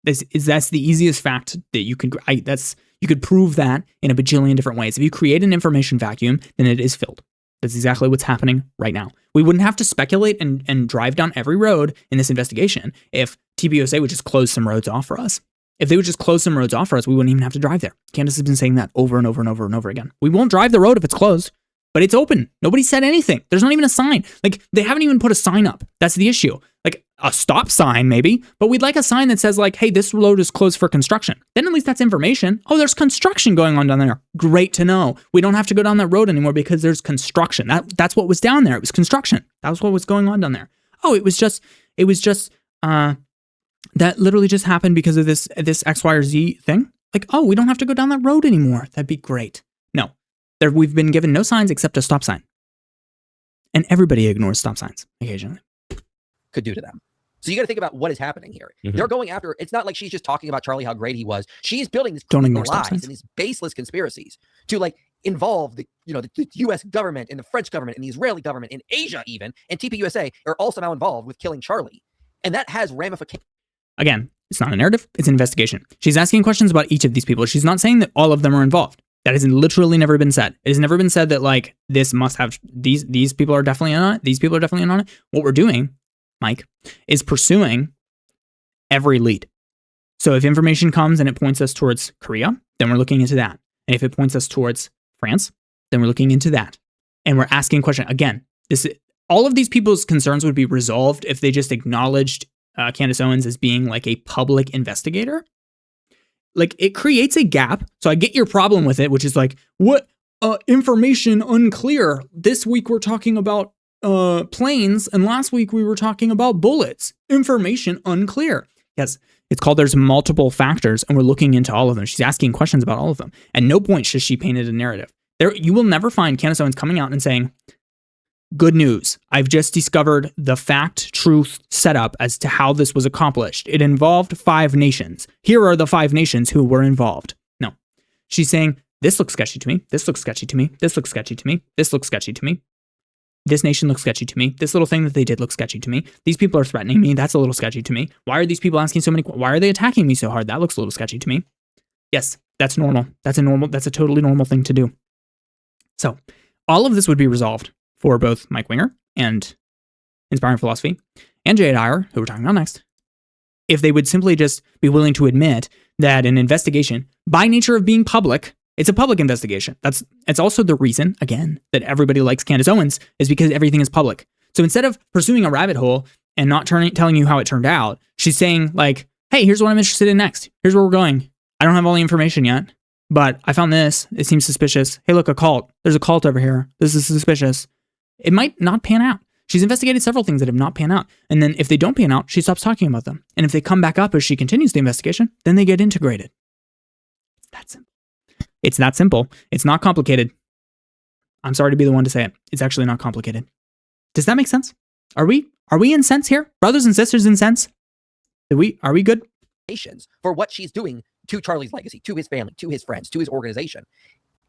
Speaker 1: That's the easiest fact that you can. You could prove that in a bajillion different ways. If you create an information vacuum, then it is filled. That's exactly what's happening right now. We wouldn't have to speculate and drive down every road in this investigation if TPUSA would just close some roads off for us. If they would just close some roads off for us, we wouldn't even have to drive there. Candace has been saying that over and over and over and over again. We won't drive the road if it's closed, but it's open. Nobody said anything. There's not even a sign. Like, they haven't even put a sign up. That's the issue. Like, a stop sign maybe, but we'd like a sign that says, like, hey, this road is closed for construction. Then at least that's information. Oh, there's construction going on down there. Great to know. We don't have to go down that road anymore because there's construction. That's what was down there. It was construction. That was what was going on down there. Oh, it was just that literally just happened because of this X, Y, or Z thing. Like, oh, we don't have to go down that road anymore. That'd be great. No, we've been given no signs except a stop sign. And everybody ignores stop signs occasionally.
Speaker 2: Could do to them. So you got to think about what is happening here. They're going after, it's not like she's just talking about Charlie, how great he was. She's building these lies and these baseless conspiracies to like involve the US government and the French government and the Israeli government and Asia even, and TPUSA are all somehow involved with killing Charlie. And that has ramifications.
Speaker 1: Again, it's not a narrative, it's an investigation. She's asking questions about each of these people. She's not saying that all of them are involved. That has literally never been said. It has never been said that like this must have, these people are definitely on it, these people are definitely on it. What we're doing, Mike, is pursuing every lead. So if information comes and it points us towards Korea, then we're looking into that. And if it points us towards France, then we're looking into that. And we're asking questions. Again, all of these people's concerns would be resolved if they just acknowledged Candace Owens as being like a public investigator. Like it creates a gap. So I get your problem with it, which is like, what information unclear. This week we're talking about planes, and last week we were talking about bullets. Information unclear. Yes, it's called there's multiple factors, and we're looking into all of them. She's asking questions about all of them. At no point has she painted a narrative. You will never find Candace Owens coming out and saying, good news, I've just discovered the fact, truth setup as to how this was accomplished. It involved 5 nations. Here are the 5 nations who were involved. No. She's saying, this looks sketchy to me. This looks sketchy to me. This looks sketchy to me. This looks sketchy to me. This nation looks sketchy to me. This little thing that they did looks sketchy to me. These people are threatening me. That's a little sketchy to me. Why are these people asking so many? Why are they attacking me so hard? That looks a little sketchy to me. Yes, that's normal. That's a totally normal thing to do. So all of this would be resolved for both Mike Winger and Inspiring Philosophy and Jay Dyer, who we're talking about next, if they would simply just be willing to admit that an investigation, by nature of being public, it's a public investigation. It's also the reason, again, that everybody likes Candace Owens is because everything is public. So instead of pursuing a rabbit hole and not telling you how it turned out, she's saying like, hey, here's what I'm interested in next. Here's where we're going. I don't have all the information yet, but I found this. It seems suspicious. Hey, look, a cult. There's a cult over here. This is suspicious. It might not pan out. She's investigated several things that have not panned out. And then if they don't pan out, she stops talking about them. And if they come back up as she continues the investigation, then they get integrated. It's that simple. It's that simple. It's not complicated. I'm sorry to be the one to say it. It's actually not complicated. Does that make sense? Are we in sense here? Brothers and sisters in sense? Are we good?
Speaker 2: For what she's doing to Charlie's legacy, to his family, to his friends, to his organization.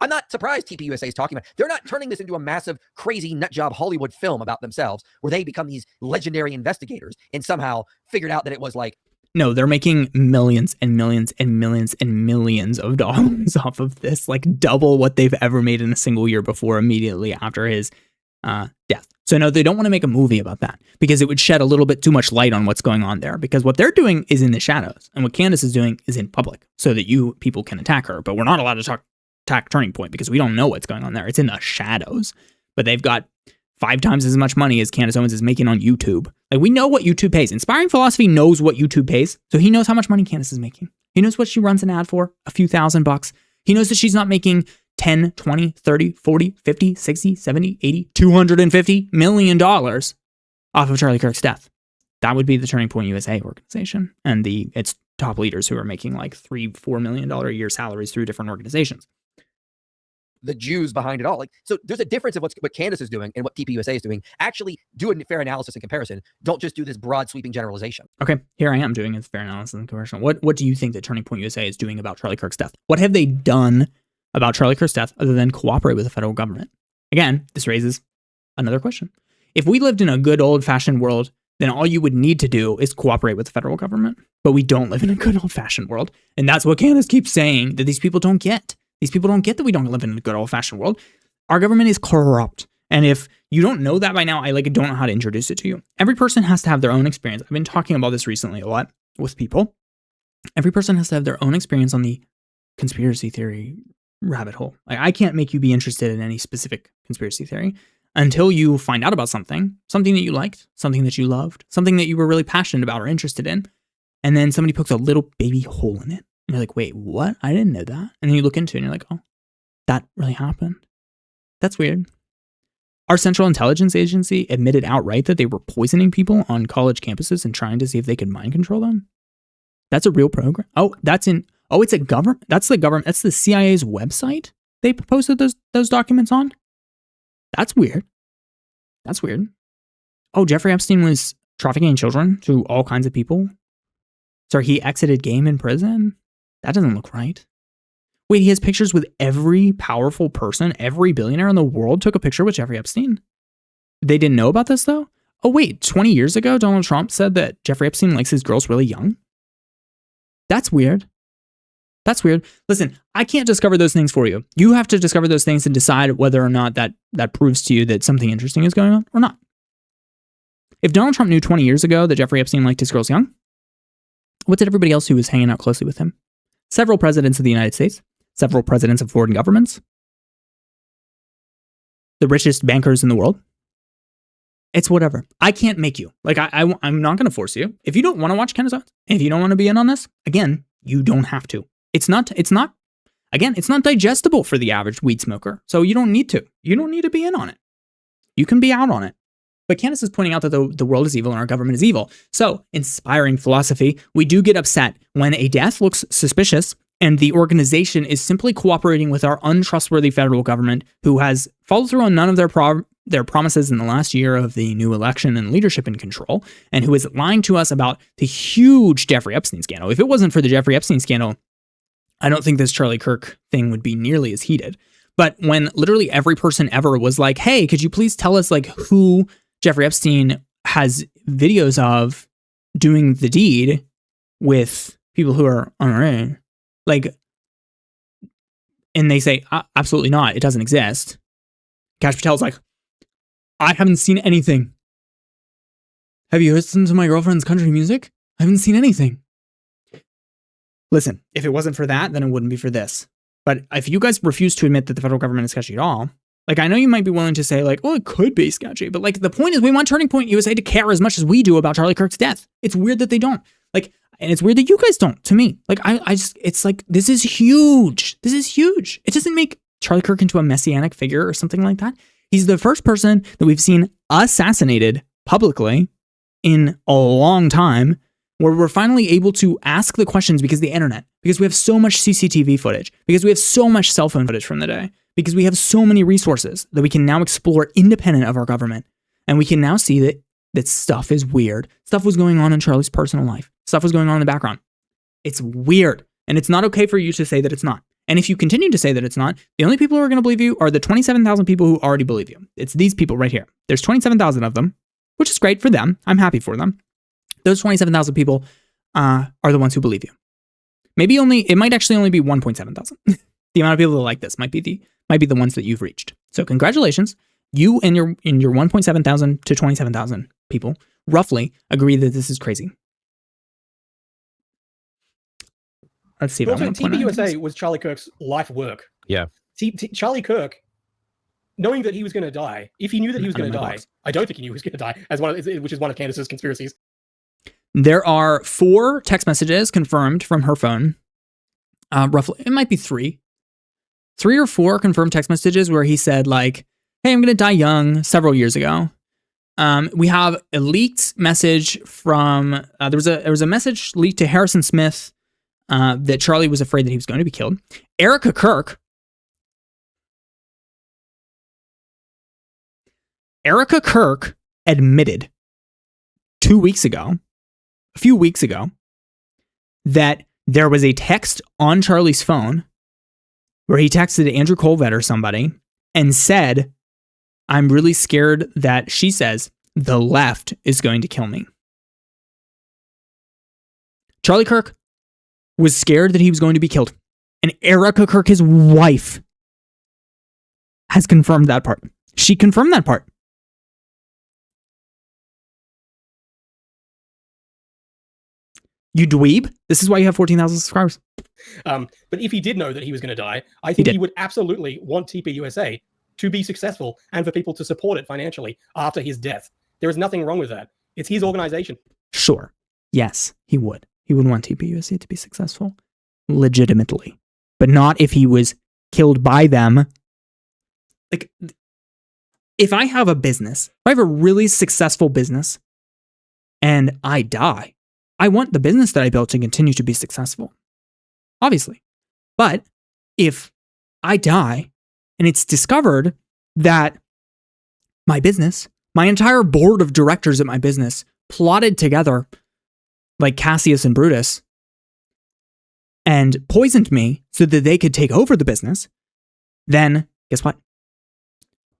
Speaker 2: I'm not surprised TPUSA is talking about. They're not turning this into a massive, crazy nutjob Hollywood film about themselves where they become these legendary investigators and somehow figured out that it was like.
Speaker 1: No, they're making millions and millions and millions and millions of dollars off of this, like double what they've ever made in a single year before, immediately after his death. So no, they don't want to make a movie about that because it would shed a little bit too much light on what's going on there, because what they're doing is in the shadows and what Candace is doing is in public so that you people can attack her. But we're not allowed to attack Turning Point because we don't know what's going on there. It's in the shadows, but they've got 5 times as much money as Candace Owens is making on YouTube. Like, we know what YouTube pays. Inspiring Philosophy knows what YouTube pays, so he knows how much money Candace is making. He knows what she runs an ad for, a few $1,000. He knows that she's not making 10, 20, 30, 40, 50, 60, 70, 80, $250 million off of Charlie Kirk's death. That would be the Turning Point USA organization and its top leaders who are making like $3-4 million a year salaries through different organizations.
Speaker 2: The Jews behind it all. Like, so there's a difference of what Candace is doing and what TPUSA is doing. Actually do a fair analysis and comparison. Don't just do this broad sweeping generalization.
Speaker 1: Okay, here I am doing a fair analysis and comparison. What do you think that Turning Point USA is doing about Charlie Kirk's death? What have they done about Charlie Kirk's death other than cooperate with the federal government? Again, this raises another question. If we lived in a good old-fashioned world, then all you would need to do is cooperate with the federal government. But we don't live in a good old-fashioned world. And that's what Candace keeps saying that these people don't get. These people don't get that we don't live in a good old-fashioned world. Our government is corrupt. And if you don't know that by now, I don't know how to introduce it to you. Every person has to have their own experience. I've been talking about this recently a lot with people. Every person has to have their own experience on the conspiracy theory rabbit hole. Like, I can't make you be interested in any specific conspiracy theory until you find out about something that you liked, something that you loved, something that you were really passionate about or interested in. And then somebody pokes a little baby hole in it. And you're like, wait, what? I didn't know that. And then you look into it and you're like, oh, that really happened. That's weird. Our Central Intelligence Agency admitted outright that they were poisoning people on college campuses and trying to see if they could mind control them. That's a real program. It's a government. That's the government. That's the CIA's website they posted those documents on. That's weird. Oh, Jeffrey Epstein was trafficking children to all kinds of people. Sorry, he exited game in prison? That doesn't look right. Wait, he has pictures with every powerful person, every billionaire in the world took a picture with Jeffrey Epstein. They didn't know about this though? Oh wait, 20 years ago, Donald Trump said that Jeffrey Epstein likes his girls really young? That's weird. That's weird. Listen, I can't discover those things for you. You have to discover those things and decide whether or not that proves to you that something interesting is going on or not. If Donald Trump knew 20 years ago that Jeffrey Epstein liked his girls young, what did everybody else who was hanging out closely with him? Several presidents of the United States, several presidents of foreign governments, the richest bankers in the world. It's whatever. I can't make you. Like, I'm not going to force you. If you don't want to watch Candace Owens, if you don't want to be in on this, again, you don't have to. It's not digestible for the average weed smoker. So you don't need to. You don't need to be in on it. You can be out on it. But Candace is pointing out that the world is evil and our government is evil. So, inspiring philosophy, we do get upset when a death looks suspicious and the organization is simply cooperating with our untrustworthy federal government, who has followed through on none of their promises in the last year of the new election and leadership in control, and who is lying to us about the huge Jeffrey Epstein scandal. If it wasn't for the Jeffrey Epstein scandal, I don't think this Charlie Kirk thing would be nearly as heated. But when literally every person ever was like, hey, could you please tell us like who Jeffrey Epstein has videos of doing the deed with people who are unarranged, like, and they say, absolutely not, it doesn't exist. Kash Patel's like, I haven't seen anything. Have you listened to my girlfriend's country music? I haven't seen anything. Listen, if it wasn't for that, then it wouldn't be for this. But if you guys refuse to admit that the federal government is sketchy at all, like, I know you might be willing to say, like, well, it could be sketchy, but, like, the point is we want Turning Point USA to care as much as we do about Charlie Kirk's death. It's weird that they don't. Like, and it's weird that you guys don't, to me. Like, I just, it's like, this is huge. This is huge. It doesn't make Charlie Kirk into a messianic figure or something like that. He's the first person that we've seen assassinated publicly in a long time, where we're finally able to ask the questions because of the internet, because we have so much CCTV footage, because we have so much cell phone footage from the day, because we have so many resources that we can now explore independent of our government. And we can now see that stuff is weird. Stuff was going on in Charlie's personal life. Stuff was going on in the background. It's weird. And it's not okay for you to say that it's not. And if you continue to say that it's not, the only people who are going to believe you are the 27,000 people who already believe you. It's these people right here. There's 27,000 of them, which is great for them. I'm happy for them. Those 27,000 people are the ones who believe you. It might actually only be 1.7 thousand. The amount of people that like this might be the ones that you've reached. So congratulations. You and your 1.7 thousand to 27,000 people roughly agree that this is crazy. Let's see.
Speaker 3: Also, TPUSA was Charlie Kirk's life work.
Speaker 2: Yeah.
Speaker 3: Charlie Kirk, knowing that he was going to die, if he knew that he was going to die, I don't think he knew he was going to die, which is one of Candace's conspiracies.
Speaker 1: There are 4 text messages confirmed from her phone. Roughly, it might be 3 or 4 confirmed text messages where he said, like, hey, I'm going to die young, several years ago. We have a leaked message from, there was a message leaked to Harrison Smith that Charlie was afraid that he was going to be killed. Erica Kirk admitted a few weeks ago, that there was a text on Charlie's phone where he texted Andrew Colvett or somebody and said, I'm really scared that, she says, the left is going to kill me. Charlie Kirk was scared that he was going to be killed. And Erica Kirk, his wife, has confirmed that part. She confirmed that part. You dweeb. This is why you have 14,000 subscribers.
Speaker 3: But if he did know that he was going to die, I think he would absolutely want TPUSA to be successful and for people to support it financially after his death. There is nothing wrong with that. It's his organization.
Speaker 1: Sure. Yes, he would. He would want TPUSA to be successful. Legitimately. But not if he was killed by them. Like, if I have a business, if I have a really successful business and I die, I want the business that I built to continue to be successful. Obviously. But if I die and it's discovered that my business, my entire board of directors at my business plotted together like Cassius and Brutus and poisoned me so that they could take over the business, then guess what?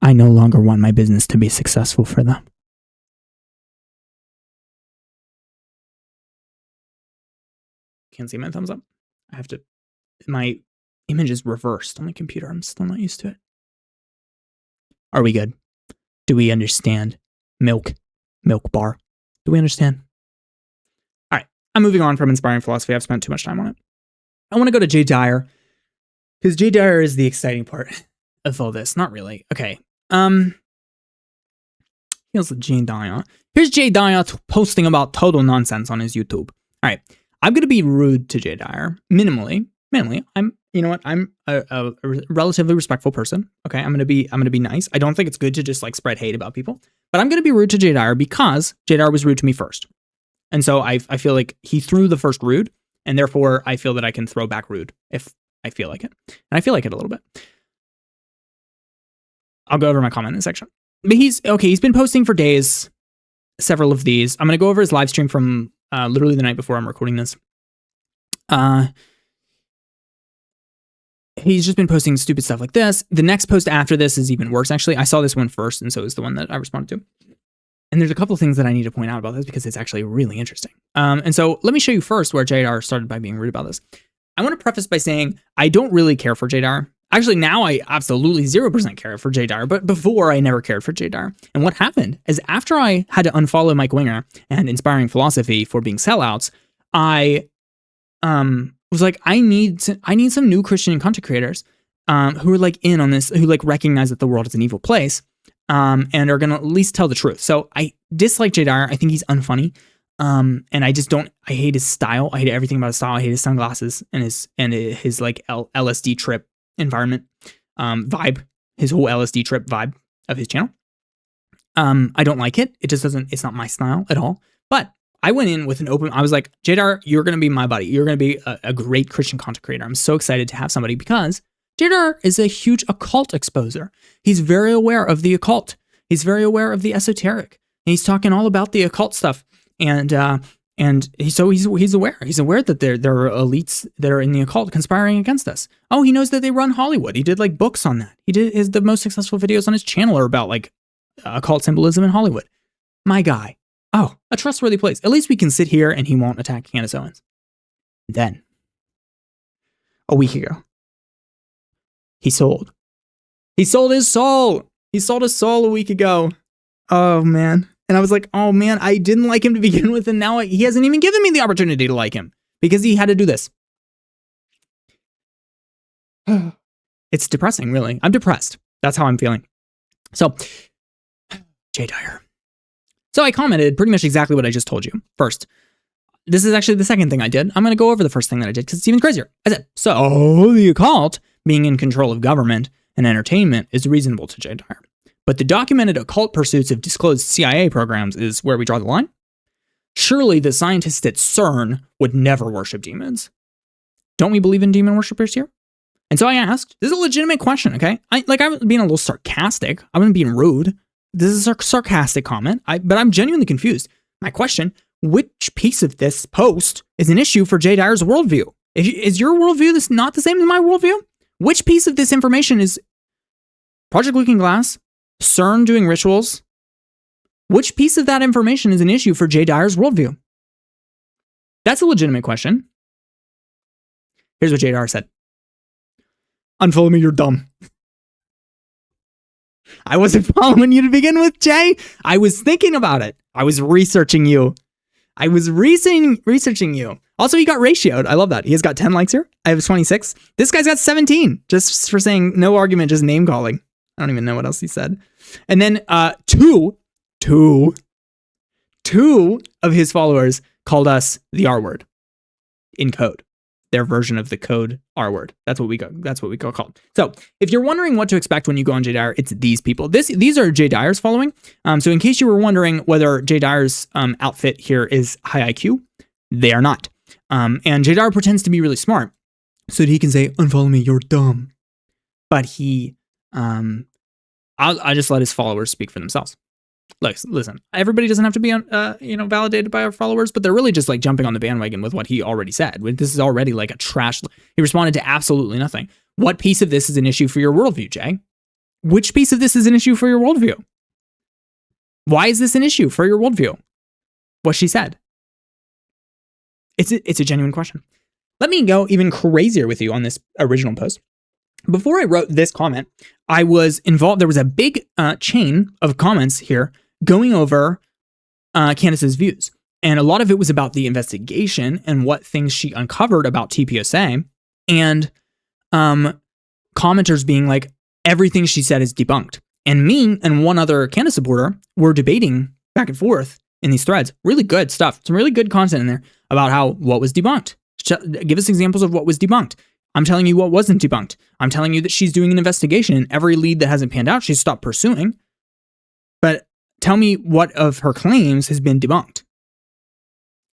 Speaker 1: I no longer want my business to be successful for them. Can't see my thumbs up. I have to, my image is reversed on the computer. I'm still not used to it. Are we good? Do we understand? Milk bar. Do we understand? All right. I'm moving on from inspiring philosophy. I've spent too much time on it. I want to go to Jay Dyer, because Jay Dyer is the exciting part of all this. Not really. Okay. Here's Jay Dyer. Here's Jay Dyer posting about total nonsense on his YouTube. All right. I'm going to be rude to Jay Dyer. Minimally. I'm a relatively respectful person. Okay. I'm going to be nice. I don't think it's good to just like spread hate about people, but I'm going to be rude to Jay Dyer because Jay Dyer was rude to me first. And so I feel like he threw the first rude, and therefore I feel that I can throw back rude if I feel like it. And I feel like it a little bit. I'll go over my comment in this section. But he's been posting for days, several of these. I'm going to go over his live stream from literally the night before I'm recording this. He's just been posting stupid stuff like this. The next post after this is even worse, actually. I saw this one first, and so it was the one that I responded to. And there's a couple of things that I need to point out about this because it's actually really interesting. And so let me show you first where JR started by being rude about this. I want to preface by saying I don't really care for JR. Actually, now I absolutely 0% care for JR, but before I never cared for JR. And what happened is after I had to unfollow Mike Winger and Inspiring Philosophy for being sellouts, I was like, I need some new Christian content creators who are like in on this, who like recognize that the world is an evil place. And are gonna at least tell the truth. So I dislike Jay Dyer. I think he's unfunny. And I hate his style. I hate everything about his style. I hate his sunglasses and his like LSD trip environment, vibe, his whole LSD trip vibe of his channel. I don't like it. It's not my style at all. But I went in with I was like, Jay Dyer, you're going to be my buddy. You're going to be a great Christian content creator. I'm so excited to have somebody because Jay Dyer is a huge occult exposer. He's very aware of the occult. He's very aware of the esoteric. And he's talking all about the occult stuff. And he's aware. He's aware that there are elites that are in the occult conspiring against us. Oh, he knows that they run Hollywood. He did like books on that. He did the most successful videos on his channel are about like occult symbolism in Hollywood. My guy. Oh, a trustworthy place. At least we can sit here and he won't attack Candace Owens. Then, a week ago, he sold his soul. He sold his soul a week ago. Oh, man. And I was like, oh, man, I didn't like him to begin with. And now he hasn't even given me the opportunity to like him because he had to do this. It's depressing, really. I'm depressed. That's how I'm feeling. So, Jay Dyer. So I commented pretty much exactly what I just told you. First, this is actually the second thing I did. I'm going to go over the first thing that I did because it's even crazier. I said, so the occult being in control of government and entertainment is reasonable to Jay Dyer. But the documented occult pursuits of disclosed CIA programs is where we draw the line. Surely the scientists at CERN would never worship demons. Don't we believe in demon worshippers here? And so I asked, this is a legitimate question, okay? I'm being a little sarcastic. I wasn't being rude. This is a sarcastic comment, but I'm genuinely confused. My question, which piece of this post is an issue for Jay Dyer's worldview? Is your worldview not the same as my worldview? Which piece of this information is Project Looking Glass, CERN doing rituals? Which piece of that information is an issue for Jay Dyer's worldview? That's a legitimate question. Here's what Jay Dyer said. Unfollow me, you're dumb. I wasn't following you to begin with, Jay. I was thinking about it. I was researching you. Researching you. Also, he got ratioed. I love that. He has got 10 likes here. I have 26. This guy's got 17 just for saying no argument, just name calling. I don't even know what else he said. And then two of his followers called us the R word in code. Their version of the code R word. That's what we go called. So if you're wondering what to expect when you go on Jay Dyer, it's these people. These are Jay Dyer's following. So in case you were wondering whether Jay Dyer's outfit here is high IQ, they are not. And Jay Dyer pretends to be really smart so that he can say, unfollow me, you're dumb. But I just let his followers speak for themselves. Like, listen, everybody doesn't have to be validated by our followers, but they're really just like jumping on the bandwagon with what he already said. This is already like a trash. He responded to absolutely nothing. What piece of this is an issue for your worldview, Jay? Which piece of this is an issue for your worldview? Why is this an issue for your worldview? What she said. It's a genuine question. Let me go even crazier with you on this original post. Before I wrote this comment, I was involved. There was a big chain of comments here going over Candace's views. And a lot of it was about the investigation and what things she uncovered about TPOSA. And commenters being like, everything she said is debunked. And me and one other Candace supporter were debating back and forth in these threads. Really good stuff. Some really good content in there about what was debunked. Give us examples of what was debunked. I'm telling you what wasn't debunked. I'm telling you that she's doing an investigation, and every lead that hasn't panned out, she's stopped pursuing. But tell me what of her claims has been debunked.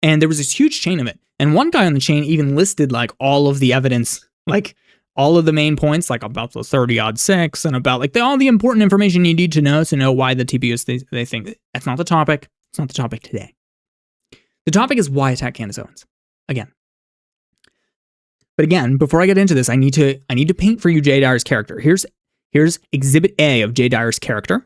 Speaker 1: And there was this huge chain of it. And one guy on the chain even listed like all of the evidence, like all of the main points, like about the 30-6 and about like all the important information you need to know why the TPOs they think. That's not the topic. It's not the topic today. The topic is why attack Candace Owens again. But again, before I get into this, I need to paint for you Jay Dyer's character. Here's Exhibit A of Jay Dyer's character,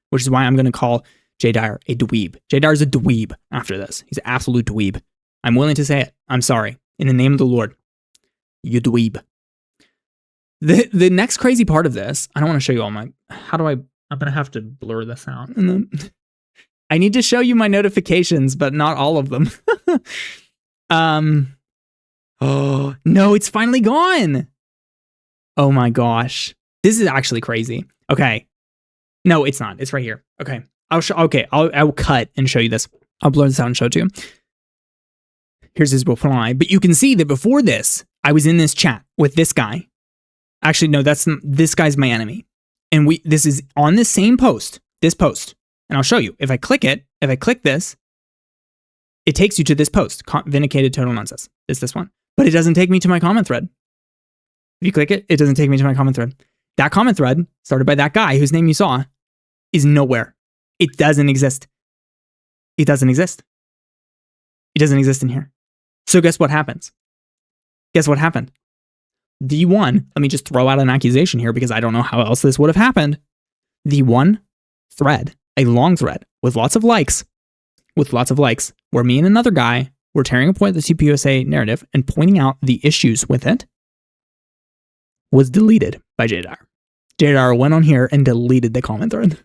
Speaker 1: which is why I'm going to call Jay Dyer a dweeb. Jay Dyer's a dweeb after this. He's an absolute dweeb. I'm willing to say it. I'm sorry. In the name of the Lord, you dweeb. The next crazy part of this, I don't want to show you all my, I'm going to have to blur this out. And then I need to show you my notifications, but not all of them. Oh, no, it's finally gone. Oh my gosh. This is actually crazy. Okay. No, it's not. It's right here. Okay. I'll cut and show you this. I'll blur this out and show it to you. Here's his reply. But you can see that before this, I was in this chat with this guy. Actually, no, this guy's my enemy. And this is on this same post, this post. And I'll show you. If I click this, it takes you to this post, vindicated total nonsense. It's this one. But it doesn't take me to my comment thread. If you click it, it doesn't take me to my comment thread. That comment thread, started by that guy whose name you saw, is nowhere. It doesn't exist. It doesn't exist. It doesn't exist in here. So guess what happens? Guess what happened? The one, let me just throw out an accusation here because I don't know how else this would have happened. The one thread, a long thread with lots of likes, where me and another guy were tearing apart the TPOSA narrative and pointing out the issues with it, was deleted by Jay Dyer. Jay Dyer went on here and deleted the comment thread.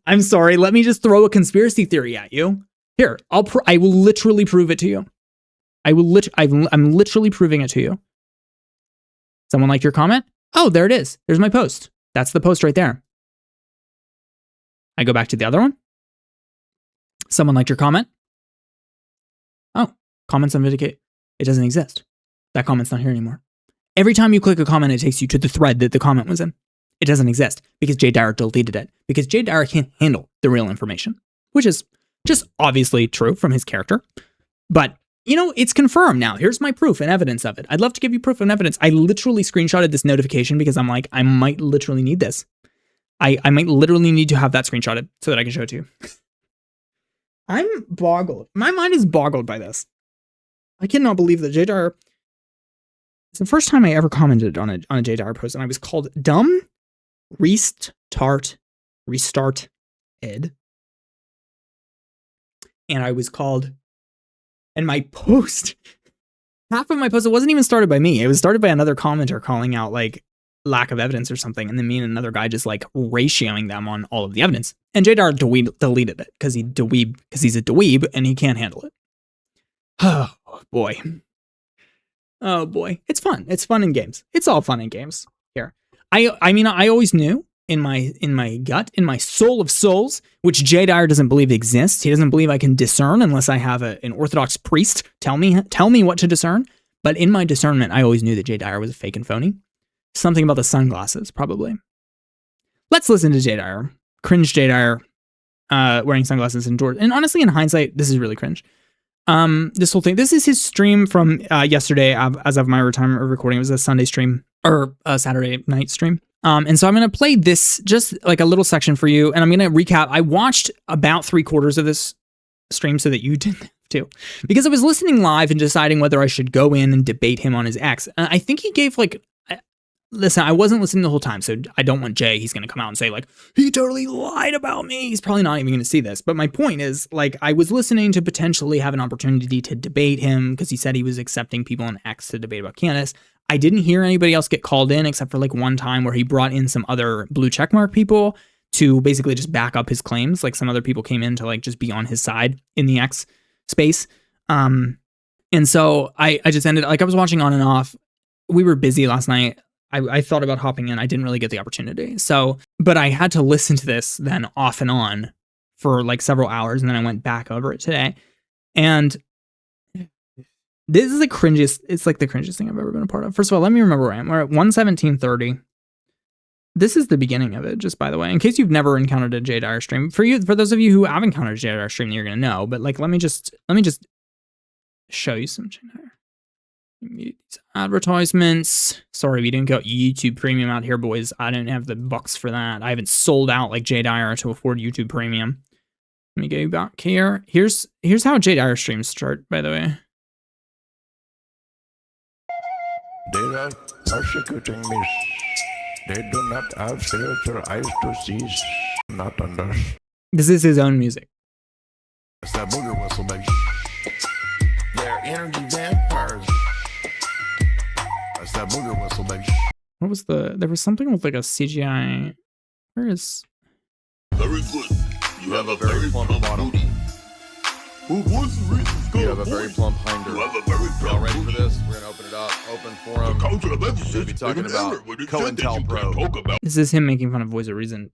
Speaker 1: I'm sorry, let me just throw a conspiracy theory at you. Here, I will literally prove it to you. I'm literally proving it to you. Someone liked your comment? Oh, there it is. There's my post. That's the post right there. I go back to the other one. Someone liked your comment. Oh, comments on Vindicate. It doesn't exist. That comment's not here anymore. Every time you click a comment, it takes you to the thread that the comment was in. It doesn't exist because Jay Dyer deleted it. Because Jay Dyer can't handle the real information, which is just obviously true from his character. But, it's confirmed now. Here's my proof and evidence of it. I'd love to give you proof and evidence. I literally screenshotted this notification because I'm like, I might literally need this. I might literally need to have that screenshotted so that I can show it to you. I'm boggled. My mind is boggled by this. I cannot believe that Jay Dyer. It's the first time I ever commented on a Jay Dyer post, and I was called dumb, restart ed. And I was called, and my post, half of my post, it wasn't even started by me. It was started by another commenter calling out like lack of evidence or something. And then me and another guy just like ratioing them on all of the evidence. And Jay Dyer deleted it because he's a dweeb and he can't handle it. Oh boy. Oh boy. It's fun. It's fun in games. It's all fun in games here. I mean, I always knew in my gut, in my soul of souls, which Jay Dyer doesn't believe exists. He doesn't believe I can discern unless I have an Orthodox priest tell me what to discern. But in my discernment, I always knew that Jay Dyer was a fake and phony. Something about the sunglasses, probably. Let's listen to Jay Dyer. Cringe Jay Dyer wearing sunglasses indoors. And honestly, in hindsight, this is really cringe. This whole thing. This is his stream from yesterday as of my time of recording. It was a Sunday stream or a Saturday night stream. And so I'm going to play this, just like a little section for you. And I'm going to recap. I watched about 3/4 of this stream so that you didn't have to, because I was listening live and deciding whether I should go in and debate him on his ex. And I think he gave like, listen, I wasn't listening the whole time, so I don't want Jay. He's going to come out and say like, he totally lied about me. He's probably not even going to see this. But my point is, like, I was listening to potentially have an opportunity to debate him because he said he was accepting people on X to debate about Candace. I didn't hear anybody else get called in except for like one time where he brought in some other blue checkmark people to basically just back up his claims. Like some other people came in to like just be on his side in the X space. And so I just ended, like, I was watching on and off. We were busy last night. I thought about hopping in. I didn't really get the opportunity. So, but I had to listen to this then off and on for like several hours. And then I went back over it today. And this is the cringiest. It's like the cringiest thing I've ever been a part of. First of all, let me remember where I am. We're at 1:17:30. This is the beginning of it, just by the way, in case you've never encountered a Jay Dyer stream. For those of you who have encountered a Jay Dyer stream, you're going to know. But like, let me just show you some Jay Dyer. These advertisements. Sorry, we didn't get YouTube Premium out here, boys. I don't have the bucks for that. I haven't sold out like Jay Dyer to afford YouTube Premium. Let me go back here. Here's how Jay Dyer streams start, by the way.
Speaker 4: They are persecuting me. They do not have spiritual eyes to see, not understand.
Speaker 1: This is his own music.
Speaker 4: It's that booger whistle, baby. They're energy vampires. That's that booger whistle, baby.
Speaker 1: What was there was something with like a CGI. Where is?
Speaker 5: Very good. You have a very plump bottom.
Speaker 4: Who was the reason?
Speaker 5: You have a very plump hinder.
Speaker 4: You have a very plump
Speaker 5: Y'all ready for
Speaker 4: booty.
Speaker 5: this? We're gonna open it up. Open forum.
Speaker 4: The culture of
Speaker 5: We're
Speaker 4: emphasis
Speaker 5: gonna be talking
Speaker 4: is an
Speaker 5: about
Speaker 4: error with the
Speaker 5: COINTELPRO.
Speaker 1: This is him making fun of Voice of Reason.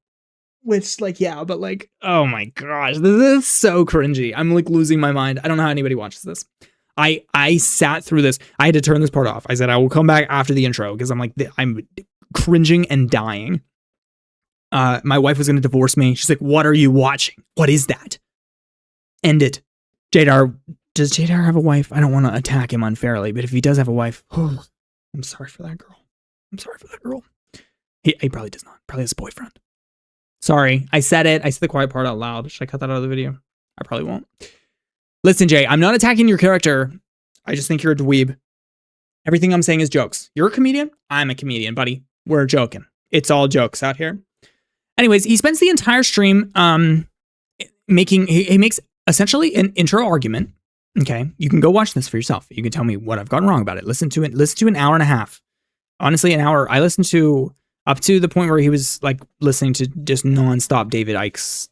Speaker 1: Which, like, yeah, but like, oh my gosh, this is so cringy. I'm like losing my mind. I don't know how anybody watches this. I sat through this. I had to turn this part off. I said I will come back after the intro because I'm like, I'm cringing and dying. My wife was going to divorce me. She's like, what are you watching? What is that? End it. Does Jay Dyer have a wife? I don't want to attack him unfairly, but if he does have a wife, I'm sorry for that girl. I'm sorry for that girl. He probably does not. Probably has a boyfriend. Sorry, I said it. I said the quiet part out loud. Should I cut that out of the video? I probably won't. Listen, Jay, I'm not attacking your character. I just think you're a dweeb. Everything I'm saying is jokes. You're a comedian? I'm a comedian, buddy. We're joking. It's all jokes out here. Anyways, he spends the entire stream he makes essentially an intro argument. Okay, you can go watch this for yourself. You can tell me what I've gotten wrong about it. Listen to it. Listen to an hour and a half. Honestly, an hour. I listened to up to the point where he was like listening to just nonstop David Icke's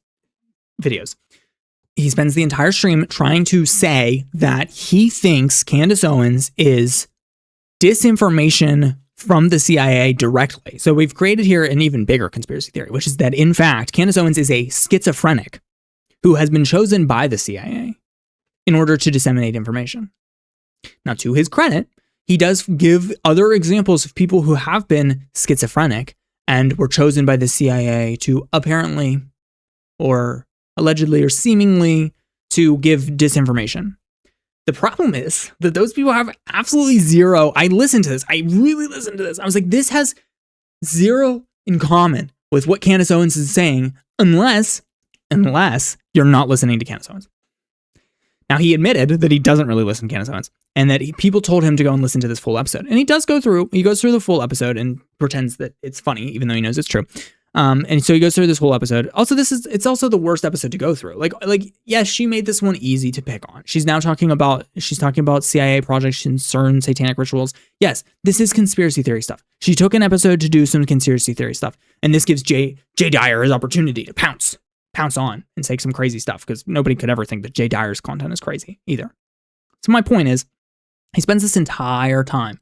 Speaker 1: videos. He spends the entire stream trying to say that he thinks Candace Owens is disinformation from the CIA directly. So we've created here an even bigger conspiracy theory, which is that in fact, Candace Owens is a schizophrenic who has been chosen by the CIA in order to disseminate information. Now, to his credit, he does give other examples of people who have been schizophrenic and were chosen by the CIA to apparently or allegedly or seemingly to give disinformation. The problem is that those people have absolutely zero. I listened to this. I really listened to this. I was like, this has zero in common with what Candace Owens is saying, unless you're not listening to Candace Owens. Now, he admitted that he doesn't really listen to Candace Owens and that people told him to go and listen to this full episode. And he goes through the full episode and pretends that it's funny, even though he knows it's true. And so he goes through this whole episode. Also, it's also the worst episode to go through. Like, yes, she made this one easy to pick on. She's talking about CIA projects and certain satanic rituals. Yes, this is conspiracy theory stuff. She took an episode to do some conspiracy theory stuff. And this gives Jay Dyer his opportunity to pounce on and say some crazy stuff, because nobody could ever think that Jay Dyer's content is crazy either. So my point is, he spends this entire time,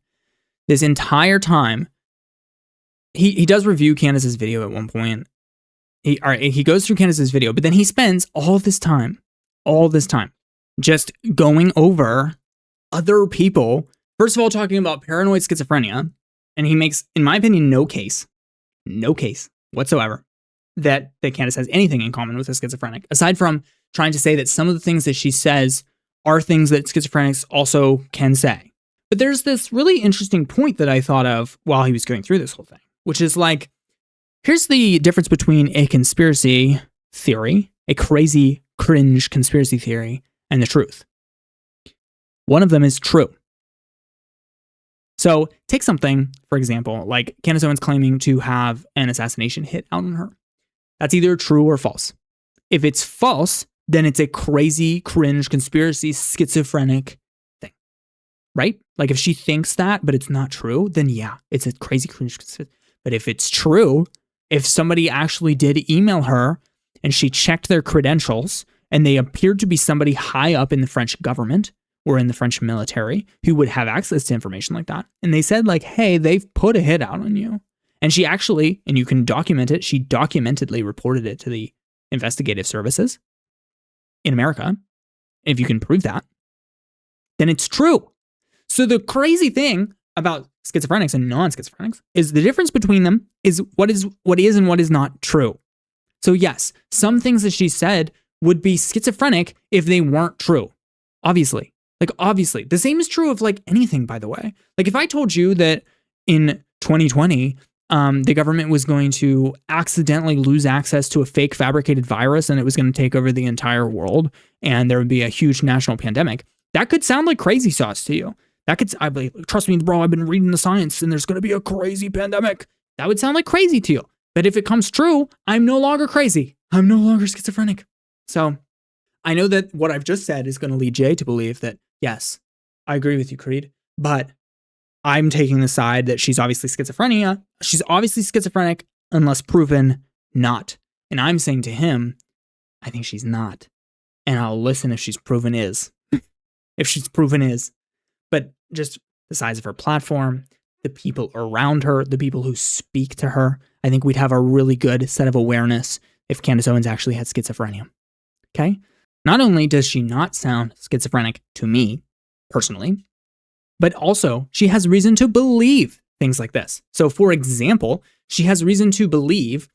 Speaker 1: he does review Candace's video at one point. He goes through Candace's video, but then he spends all this time just going over other people. First of all, talking about paranoid schizophrenia, and he makes, in my opinion, no case whatsoever that Candace has anything in common with a schizophrenic, aside from trying to say that some of the things that she says are things that schizophrenics also can say. But there's this really interesting point that I thought of while he was going through this whole thing, which is like, Here's the difference between a conspiracy theory, a crazy, cringe conspiracy theory, and the truth. One of them is true. So take something, for example, like Candace Owens claiming to have an assassination hit out on her. That's either true or false. If it's false, then it's a crazy, cringe, conspiracy, schizophrenic thing, right? Like if she thinks that, but it's not true, then yeah, it's a crazy, cringe, conspiracy. But if it's true, if somebody actually did email her and she checked their credentials and they appeared to be somebody high up in the French government or in the French military who would have access to information like that, and they said like, hey, they've put a hit out on you. And she actually, and you can document it, she documentedly reported it to the investigative services in America. If you can prove that, then it's true. So the crazy thing about schizophrenics and non-schizophrenics is the difference between them is what is and what is not true. So yes, some things that she said would be schizophrenic if they weren't true. Obviously. Like obviously. The same is true of like anything, by the way. Like if I told you that in 2020, the government was going to accidentally lose access to a fake fabricated virus and it was going to take over the entire world and there would be a huge national pandemic, that could sound like crazy sauce to you. That could, I believe, trust me, bro, I've been reading the science and there's going to be a crazy pandemic. That would sound like crazy to you. But if it comes true, I'm no longer crazy. I'm no longer schizophrenic. So I know that what I've just said is going to lead Jay to believe that, yes, I agree with you, Creed, but I'm taking the side that she's obviously schizophrenia. She's obviously schizophrenic unless proven not. And I'm saying to him, I think she's not. And I'll listen if she's proven is. If she's proven is. But just the size of her platform, the people around her, the people who speak to her, I think we'd have a really good set of awareness if Candace Owens actually had schizophrenia. Okay? Not only does she not sound schizophrenic to me, personally, but also she has reason to believe things like this. So for example, she has reason to believe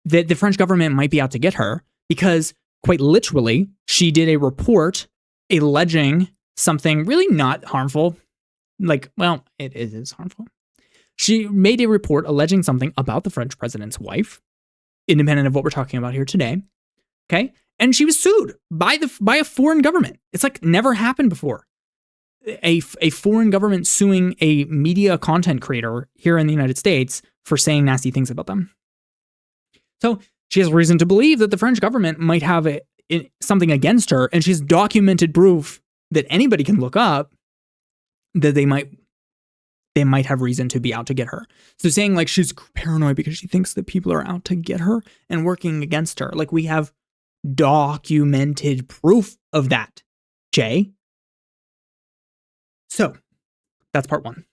Speaker 1: that the French government might be out to get her because quite literally, she did a report alleging something really not harmful. Like, well, it is harmful. She made a report alleging something about the French president's wife, independent of what we're talking about here today. Okay? And she was sued by a foreign government. It's like never happened before. A foreign government suing a media content creator here in the United States for saying nasty things about them. So she has reason to believe that the French government might have something against her, and she's documented proof that anybody can look up that they might have reason to be out to get her. So saying like she's paranoid because she thinks that people are out to get her and working against her. Like we have documented proof of that, Jay. So that's part one.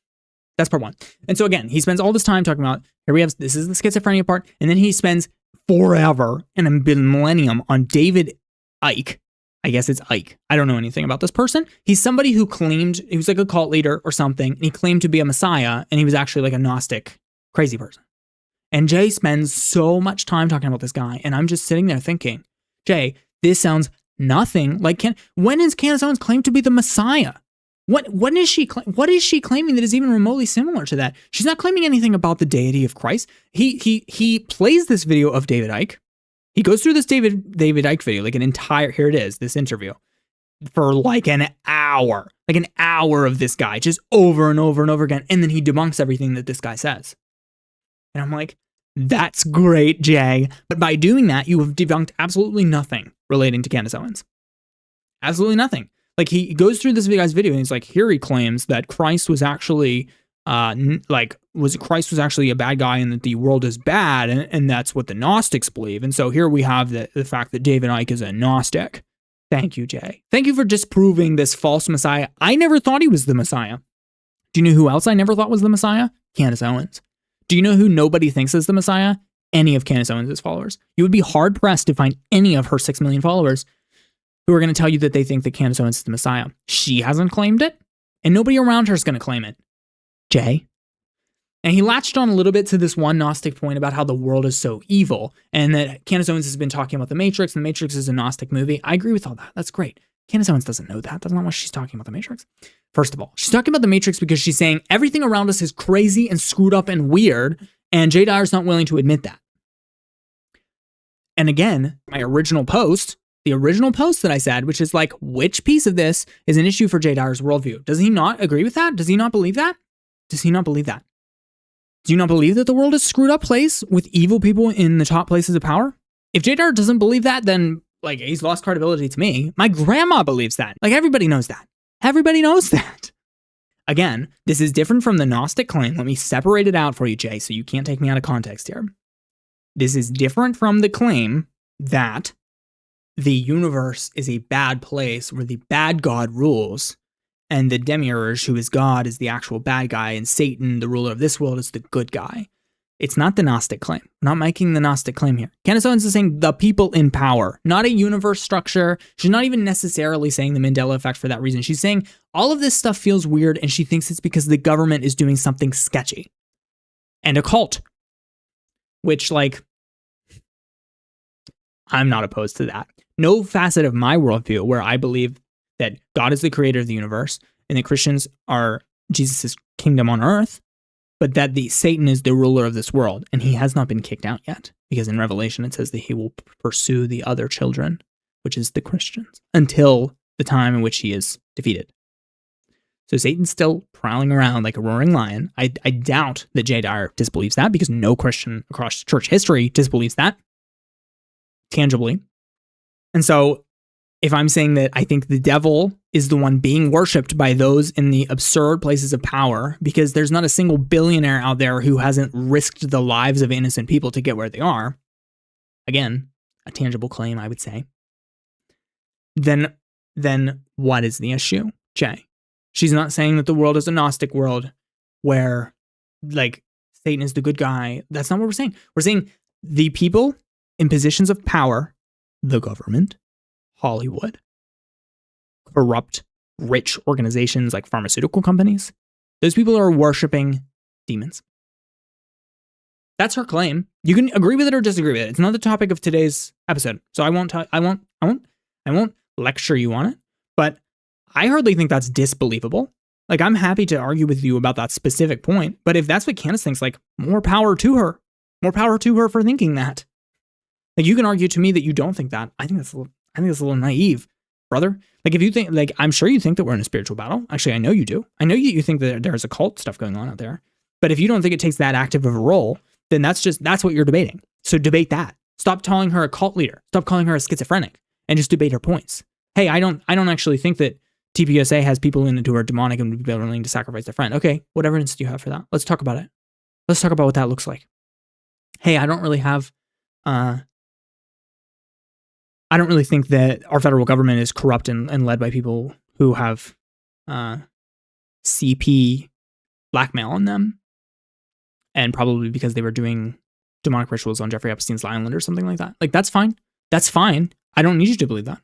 Speaker 1: That's part one. And so again, he spends all this time talking about, here we have, this is the schizophrenia part. And then he spends forever and a millennium on David Icke. I guess it's Icke. I don't know anything about this person. He's somebody who claimed, he was like a cult leader or something, and he claimed to be a messiah, and he was actually like a Gnostic, crazy person. And Jay spends so much time talking about this guy, and I'm just sitting there thinking, Jay, this sounds nothing like, when is Candace Owens claimed to be the messiah? What is she claiming that is even remotely similar to that? She's not claiming anything about the deity of Christ. He plays this video of David Icke. He goes through this David Icke video, like an entire, here it is, this interview, for like an hour of this guy, just over and over and over again. And then he debunks everything that this guy says. And I'm like, that's great, Jay. But by doing that, you have debunked absolutely nothing relating to Candace Owens. Absolutely nothing. Like he goes through this guy's video and he's like, here he claims that Christ was actually Christ was actually a bad guy and that the world is bad, and that's what the Gnostics believe. And so here we have the fact that David Icke is a Gnostic. Thank you, Jay. Thank you for disproving this false Messiah. I never thought he was the Messiah. Do you know who else I never thought was the Messiah? Candace Owens. Do you know who nobody thinks is the Messiah? Any of Candace Owens' followers. You would be hard pressed to find any of her 6 million followers who are going to tell you that they think that Candace Owens is the Messiah. She hasn't claimed it, and nobody around her is going to claim it. Jay. And he latched on a little bit to this one Gnostic point about how the world is so evil, and that Candace Owens has been talking about The Matrix, and The Matrix is a Gnostic movie. I agree with all that. That's great. Candace Owens doesn't know that. That's not why she's talking about The Matrix. First of all, she's talking about The Matrix because she's saying everything around us is crazy and screwed up and weird, and Jay Dyer's not willing to admit that. And again, my original post, the original post that I said, which is like, which piece of this is an issue for Jay Dyer's worldview? Does he not agree with that? Does he not believe that? Does he not believe that? Do you not believe that the world is a screwed up place with evil people in the top places of power? If Jay Dyer doesn't believe that, then like he's lost credibility to me. My grandma believes that. Like everybody knows that. Everybody knows that. Again, this is different from the Gnostic claim. Let me separate it out for you, Jay, so you can't take me out of context here. This is different from the claim that the universe is a bad place where the bad god rules and the demiurge, who is God, is the actual bad guy, and Satan, the ruler of this world, is the good guy. It's not the Gnostic claim. I'm not making the Gnostic claim here. Candace Owens is saying the people in power, not a universe structure. She's not even necessarily saying the Mandela effect for that reason. She's saying all of this stuff feels weird, and she thinks it's because the government is doing something sketchy. And a cult. Which, like, I'm not opposed to that. No facet of my worldview where I believe that God is the creator of the universe and that Christians are Jesus' kingdom on earth, but that Satan is the ruler of this world, and he has not been kicked out yet, because in Revelation it says that he will pursue the other children, which is the Christians, until the time in which he is defeated. So Satan's still prowling around like a roaring lion. I doubt that Jay Dyer disbelieves that, because no Christian across church history disbelieves that, tangibly. And so if I'm saying that I think the devil is the one being worshipped by those in the absurd places of power, because there's not a single billionaire out there who hasn't risked the lives of innocent people to get where they are, again, a tangible claim, I would say, then what is the issue, Jay? She's not saying that the world is a Gnostic world where, like, Satan is the good guy. That's not what we're saying. We're saying the people in positions of power, the government, Hollywood, corrupt, rich organizations like pharmaceutical companies, those people are worshiping demons. That's her claim. You can agree with it or disagree with it. It's not the topic of today's episode, so I won't lecture you on it. But I hardly think that's disbelievable. Like, I'm happy to argue with you about that specific point. But if that's what Candace thinks, like, more power to her. More power to her for thinking that. Like, you can argue to me that you don't think that. I think that's a little naive, brother. Like, if you think, like, I'm sure you think that we're in a spiritual battle. Actually, I know you do. I know you think that there's occult stuff going on out there. But if you don't think it takes that active of a role, then that's what you're debating. So debate that. Stop calling her a cult leader. Stop calling her a schizophrenic, and just debate her points. Hey, I don't actually think that TPUSA has people in it who are demonic and would be willing to sacrifice their friend. Okay, what evidence do you have for that? Let's talk about it. Let's talk about what that looks like. Hey, I don't really think that our federal government is corrupt and led by people who have CP blackmail on them, and probably because they were doing demonic rituals on Jeffrey Epstein's island or something like that. Like, that's fine. That's fine. I don't need you to believe that.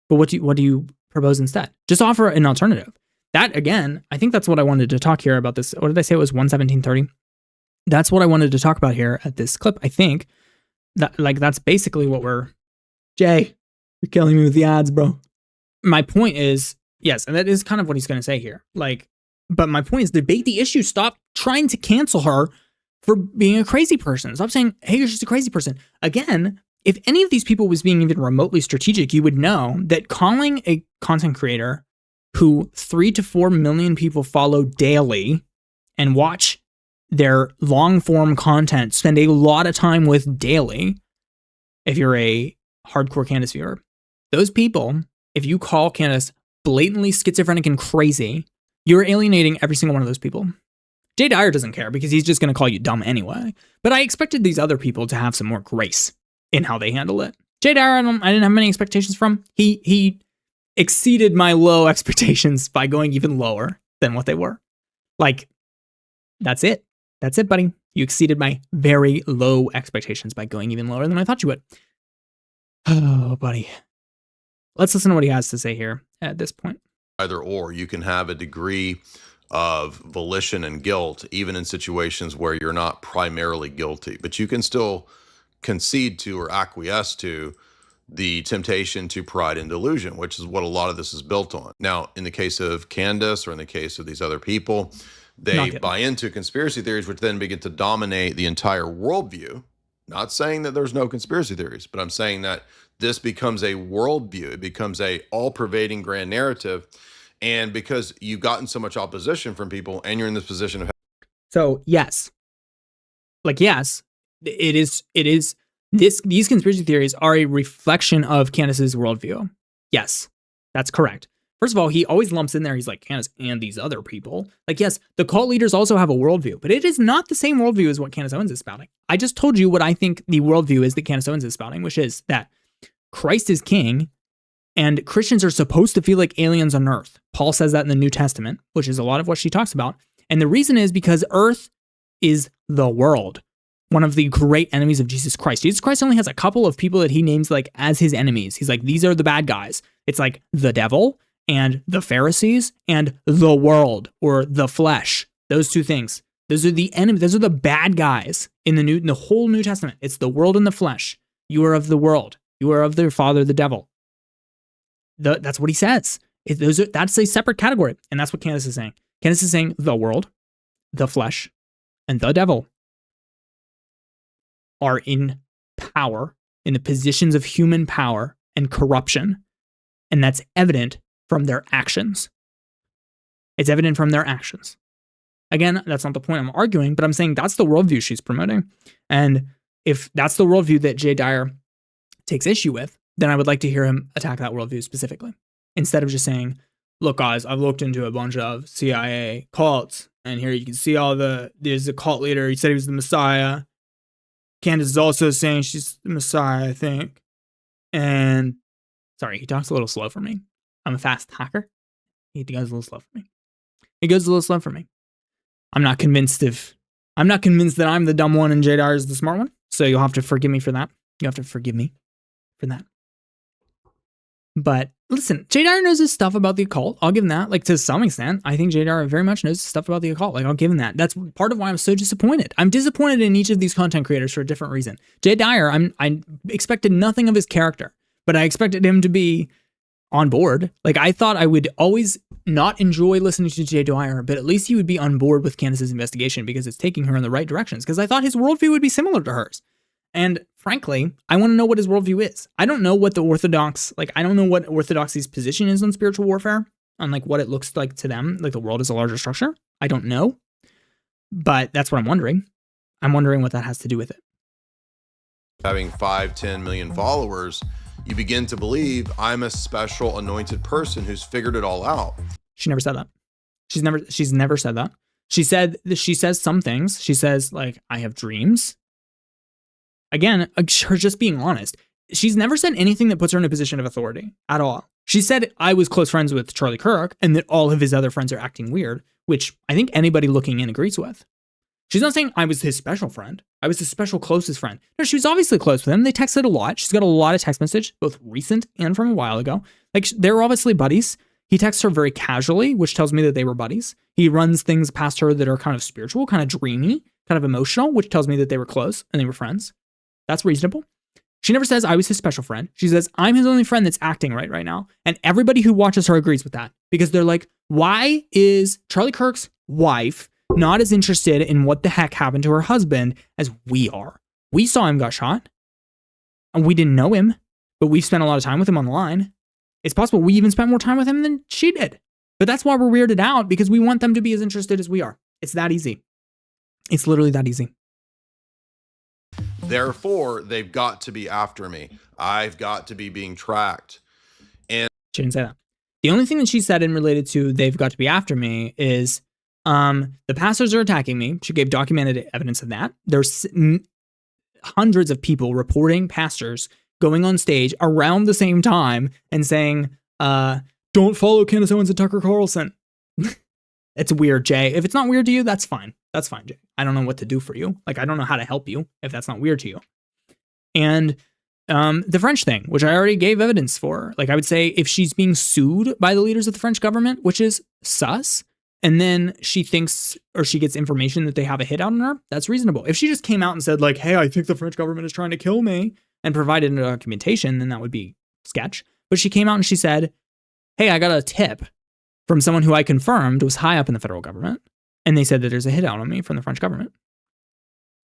Speaker 1: But what do you propose instead? Just offer an alternative. That, again, I think that's what I wanted to talk here about this. What did I say? It was 1:17:30. That's what I wanted to talk about here at this clip. I think that, like, that's basically what Jay, you're killing me with the ads, bro. My point is, yes, and that is kind of what he's going to say here. Like, but my point is, debate the issue. Stop trying to cancel her for being a crazy person. Stop saying, hey, you're just a crazy person. Again, if any of these people was being even remotely strategic, you would know that calling a content creator who 3 to 4 million people follow daily and watch their long form content, spend a lot of time with daily, if you're a hardcore Candace viewer, those people, if you call Candace blatantly schizophrenic and crazy, you're alienating every single one of those people. Jay Dyer doesn't care because he's just going to call you dumb anyway. But I expected these other people to have some more grace in how they handle it. Jay Dyer, I didn't have many expectations from. He exceeded my low expectations by going even lower than what they were. Like, that's it. That's it, buddy. You exceeded my very low expectations by going even lower than I thought you would. Oh, buddy. Let's listen to what he has to say here at this point.
Speaker 6: Either or, you can have a degree of volition and guilt, even in situations where you're not primarily guilty, but you can still concede to or acquiesce to the temptation to pride and delusion, which is what a lot of this is built on. Now, in the case of Candace or in the case of these other people, they buy into conspiracy theories, which then begin to dominate the entire worldview, Not saying that there's no conspiracy theories, but I'm saying that this becomes a worldview. It becomes a all-pervading grand narrative. And because you've gotten so much opposition from people and you're in this position of...
Speaker 1: So yes, yes, these conspiracy theories are a reflection of Candace's worldview. Yes, that's correct. First of all, he always lumps in there, he's like, Candace and these other people. Like, yes, the cult leaders also have a worldview, but it is not the same worldview as what Candace Owens is spouting. I just told you what I think the worldview is that Candace Owens is spouting, which is that Christ is king and Christians are supposed to feel like aliens on earth. Paul says that in the New Testament, which is a lot of what she talks about. And the reason is because earth is the world, one of the great enemies of Jesus Christ. Jesus Christ only has a couple of people that he names like as his enemies. He's like, these are the bad guys. It's like the devil and the Pharisees and the world or the flesh. Those two things. Those are the enemy. Those are the bad guys in the whole New Testament. It's the world and the flesh. You are of the world. You are of their father, the devil. That's what he says. That's a separate category. And that's what Candace is saying. Candace is saying the world, the flesh, and the devil are in power, in the positions of human power and corruption. And that's evident from their actions. It's evident from their actions. Again, that's not the point I'm arguing, but I'm saying that's the worldview she's promoting. And if that's the worldview that Jay Dyer takes issue with, then I would like to hear him attack that worldview specifically. Instead of just saying, look, guys, I've looked into a bunch of CIA cults, and here you can see there's a cult leader. He said he was the Messiah. Candace is also saying she's the Messiah, I think. And sorry, he talks a little slow for me. I'm a fast talker. He goes a little slow for me. I'm not convinced that I'm the dumb one and Jay Dyer is the smart one. So you'll have to forgive me for that. But listen, Jay Dyer knows his stuff about the occult. I'll give him that. Like, to some extent, I think Jay Dyer very much knows stuff about the occult. Like, I'll give him that. That's part of why I'm so disappointed. I'm disappointed in each of these content creators for a different reason. Jay Dyer, I expected nothing of his character, but I expected him to be on board. Like, I thought I would always not enjoy listening to Jay Dyer, but at least he would be on board with Candace's investigation because it's taking her in the right directions. Because I thought his worldview would be similar to hers. And frankly, I want to know what his worldview is. I don't know what I don't know what Orthodoxy's position is on spiritual warfare, on like what it looks like to them, like the world is a larger structure. I don't know. But that's what I'm wondering. I'm wondering what that has to do with it.
Speaker 6: Having 5-10 million followers, you begin to believe I'm a special anointed person who's figured it all out.
Speaker 1: She never said that. She's never said that. She says some things. She says like, I have dreams. Again, her just being honest. She's never said anything that puts her in a position of authority at all. She said I was close friends with Charlie Kirk and that all of his other friends are acting weird, which I think anybody looking in agrees with. She's not saying I was his special friend. I was his special closest friend. No, she was obviously close with him. They texted a lot. She's got a lot of text message, both recent and from a while ago. Like, they're obviously buddies. He texts her very casually, which tells me that they were buddies. He runs things past her that are kind of spiritual, kind of dreamy, kind of emotional, which tells me that they were close and they were friends. That's reasonable. She never says I was his special friend. She says I'm his only friend that's acting right now. And everybody who watches her agrees with that because they're like, why is Charlie Kirk's wife not as interested in what the heck happened to her husband as we are? We saw him got shot and we didn't know him, but we've spent a lot of time with him online. It's possible we even spent more time with him than she did. But that's why we're weirded out, because we want them to be as interested as we are. It's that easy. It's literally that easy.
Speaker 6: Therefore, they've got to be after me. I've got to be being tracked. And
Speaker 1: she didn't say that. The only thing that she said in related to they've got to be after me is the pastors are attacking me. She gave documented evidence of that. There's hundreds of people reporting pastors going on stage around the same time and saying, don't follow Candace Owens and Tucker Carlson. It's weird, Jay. If it's not weird to you, that's fine. That's fine, Jay. I don't know what to do for you. Like, I don't know how to help you if that's not weird to you. And the French thing, which I already gave evidence for, like, I would say if she's being sued by the leaders of the French government, which is sus, and then she thinks or she gets information that they have a hit out on her, that's reasonable. If she just came out and said, like, hey, I think the French government is trying to kill me, and provided documentation, then that would be sketch. But she came out and she said, hey, I got a tip from someone who I confirmed was high up in the federal government. And they said that there's a hit out on me from the French government.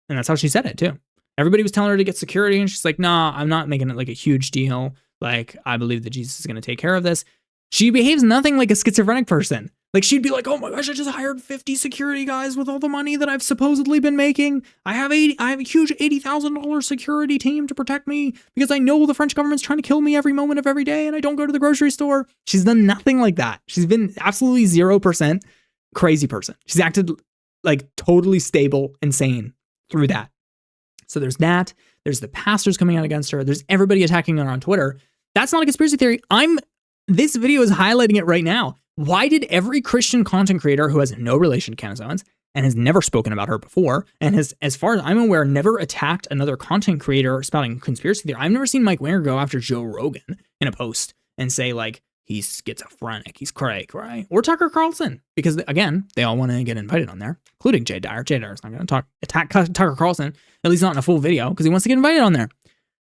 Speaker 1: And that's how she said it too. Everybody was telling her to get security, and she's like, nah, I'm not making it like a huge deal. Like, I believe that Jesus is going to take care of this. She behaves nothing like a schizophrenic person. Like, she'd be like, oh my gosh, I just hired 50 security guys with all the money that I've supposedly been making. I have a huge $80,000 security team to protect me because I know the French government's trying to kill me every moment of every day and I don't go to the grocery store. She's done nothing like that. She's been absolutely 0% crazy person. She's acted like totally stable and sane through that. So there's that. There's the pastors coming out against her. There's everybody attacking her on Twitter. That's not a conspiracy theory. This video is highlighting it right now. Why did every Christian content creator who has no relation to Candace Owens and has never spoken about her before and has, as far as I'm aware, never attacked another content creator spouting conspiracy theory? I've never seen Mike Winger go after Joe Rogan in a post and say, like, he's schizophrenic, he's cray, or Tucker Carlson, because, again, they all want to get invited on there, including Jay Dyer. Jay Dyer's not going to attack Tucker Carlson, at least not in a full video, because he wants to get invited on there.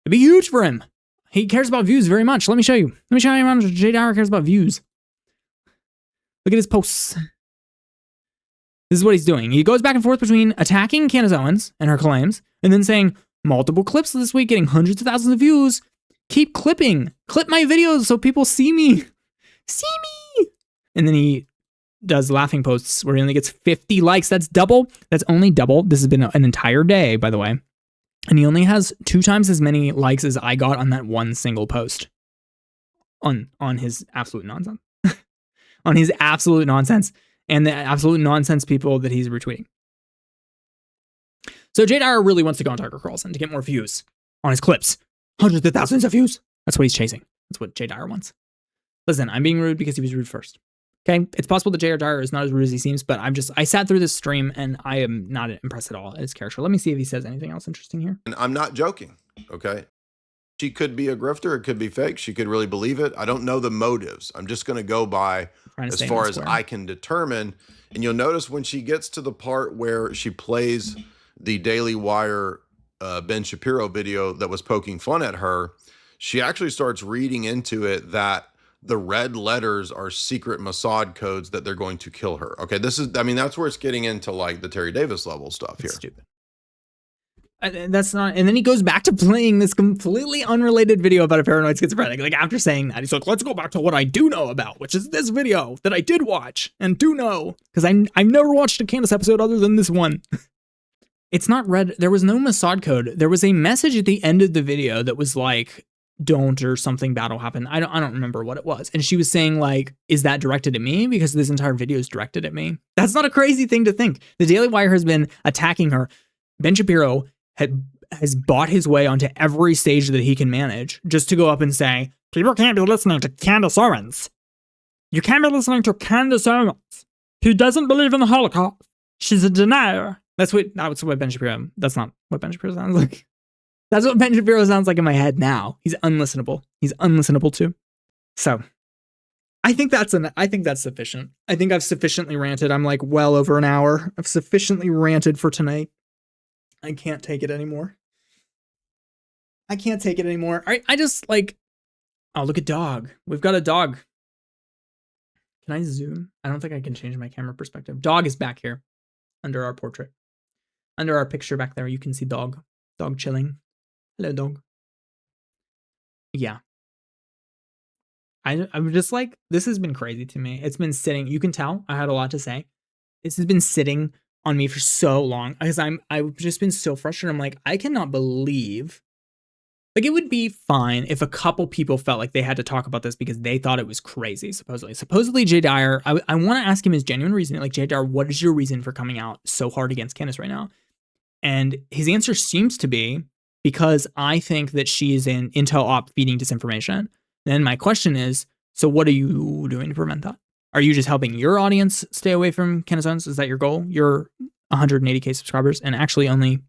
Speaker 1: It'd be huge for him. He cares about views very much. Let me show you how much Jay Dyer cares about views. Look at his posts. This is what he's doing. He goes back and forth between attacking Candace Owens and her claims and then saying multiple clips this week getting hundreds of thousands of views. Keep clipping. Clip my videos so people see me. See me. And then he does laughing posts where he only gets 50 likes. That's double. That's only double. This has been an entire day, by the way. And he only has 2 times as many likes as I got on that one single post on his absolute nonsense. On his absolute nonsense and the absolute nonsense people that he's retweeting. So Jay Dyer really wants to go on Tucker Carlson to get more views on his clips. Hundreds of thousands of views. That's what he's chasing. That's what Jay Dyer wants. Listen, I'm being rude because he was rude first. Okay? It's possible that Jay Dyer is not as rude as he seems, but I sat through this stream and I am not impressed at all at his character. Let me see if he says anything else interesting here.
Speaker 6: And I'm not joking, okay? She could be a grifter. It could be fake. She could really believe it. I don't know the motives. I'm just going to go by as far as I can determine. And you'll notice when she gets to the part where she plays the Daily Wire Ben Shapiro video that was poking fun at her, she actually starts reading into it that the red letters are secret Mossad codes that they're going to kill her. Okay, that's where it's getting into like the Terry Davis level stuff here.
Speaker 1: Stupid. That's not, and then he goes back to playing this completely unrelated video about a paranoid schizophrenic. Like after saying that, he's like, let's go back to what I do know about, which is this video that I did watch and do know. Because I've never watched a Candace episode other than this one. It's not red. There was no Mossad code. There was a message at the end of the video that was like, don't, or something bad will happen. I don't remember what it was. And she was saying like, is that directed at me? Because this entire video is directed at me. That's not a crazy thing to think. The Daily Wire has been attacking her. Ben Shapiro has bought his way onto every stage that he can manage just to go up and say, people can't be listening to Candace Owens. You can't be listening to Candace Owens. He doesn't believe in the Holocaust. She's a denier. That's what Ben Shapiro, that's not what Ben Shapiro sounds like. That's what Ben Shapiro sounds like in my head now. He's unlistenable. He's unlistenable too. So I think that's sufficient. I think I've sufficiently ranted. I'm like well over an hour. I've sufficiently ranted for tonight. I can't take it anymore. I just like, oh, look at dog. We've got a dog. Can I zoom? I don't think I can change my camera perspective. Dog is back here under our portrait. Under our picture back there, you can see dog. Dog chilling. Hello, dog. Yeah. I'm just like, this has been crazy to me. It's been sitting. You can tell I had a lot to say. This has been sitting on me for so long because I've just been so frustrated. I'm like, I cannot believe, like, it would be fine if a couple people felt like they had to talk about this because they thought it was crazy. Supposedly Jay Dyer, I want to ask him his genuine reason. Like, Jay Dyer, what is your reason for coming out so hard against Candace right now? And his answer seems to be because I think that she is an intel op feeding disinformation. Then my question is, so what are you doing to prevent that? Are you just helping your audience stay away from Candace Owens? Is that your goal? You're 180K subscribers and actually only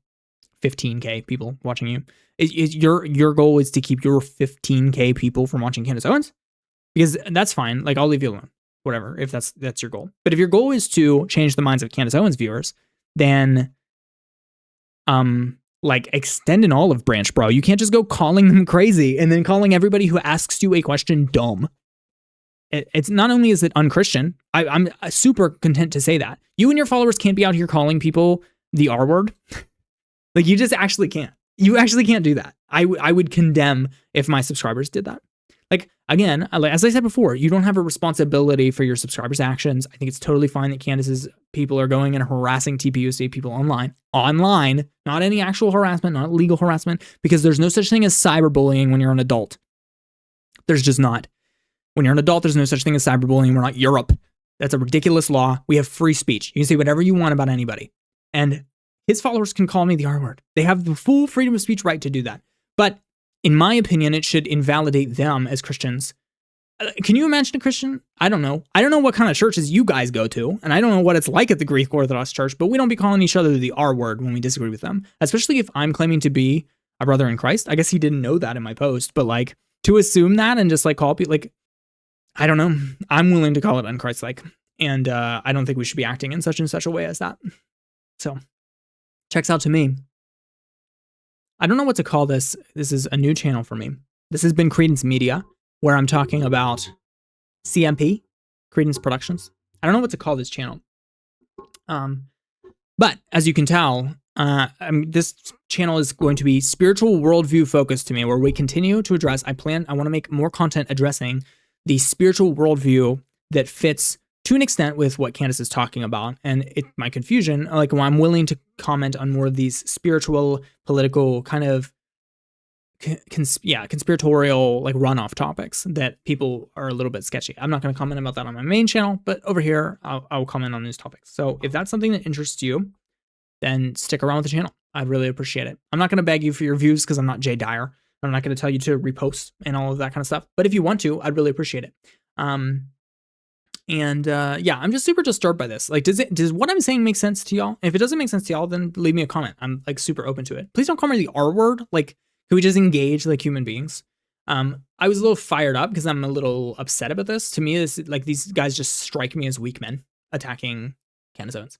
Speaker 1: 15K people watching you. Your goal is to keep your 15K people from watching Candace Owens? Because that's fine. Like, I'll leave you alone. Whatever, if that's your goal. But if your goal is to change the minds of Candace Owens viewers, then like, extend an olive branch, bro. You can't just go calling them crazy and then calling everybody who asks you a question dumb. It's not only is it unchristian, I'm super content to say that. You and your followers can't be out here calling people the R word. Like, you just actually can't. You actually can't do that. I would condemn if my subscribers did that. Like, again, as I said before, you don't have a responsibility for your subscribers' actions. I think it's totally fine that Candace's people are going and harassing TPUSA people online, not any actual harassment, not legal harassment, because there's no such thing as cyberbullying when you're an adult. There's just not. When you're an adult, there's no such thing as cyberbullying. We're not Europe. That's a ridiculous law. We have free speech. You can say whatever you want about anybody. And his followers can call me the R word. They have the full freedom of speech right to do that. But in my opinion, it should invalidate them as Christians. Can you imagine a Christian? I don't know. I don't know what kind of churches you guys go to, and I don't know what it's like at the Greek Orthodox Church, but we don't be calling each other the R word when we disagree with them, especially if I'm claiming to be a brother in Christ. I guess he didn't know that in my post, but like to assume that and just like call people, like, I don't know. I'm willing to call it unchristlike, and I don't think we should be acting in such and such a way as that. So, checks out to me. I don't know what to call this. This is a new channel for me. This has been Credence Media, where I'm talking about CMP, Credence Productions. I don't know what to call this channel. But as you can tell, this channel is going to be spiritual worldview focused to me, where we continue to address, I want to make more content addressing the spiritual worldview that fits to an extent with what Candace is talking about. And my confusion, like when I'm willing to comment on more of these spiritual, political kind of conspiratorial, like runoff topics that people are a little bit sketchy. I'm not going to comment about that on my main channel, but over here, I'll comment on these topics. So if that's something that interests you, then stick around with the channel. I'd really appreciate it. I'm not going to beg you for your views because I'm not Jay Dyer. I'm not going to tell you to repost and all of that kind of stuff. But if you want to, I'd really appreciate it. Yeah, I'm just super disturbed by this. Like, does what I'm saying make sense to y'all? If it doesn't make sense to y'all, then leave me a comment. I'm like super open to it. Please don't call me the R word. Like, can we just engage like human beings? I was a little fired up because I'm a little upset about this. To me, these guys just strike me as weak men attacking Candace Owens,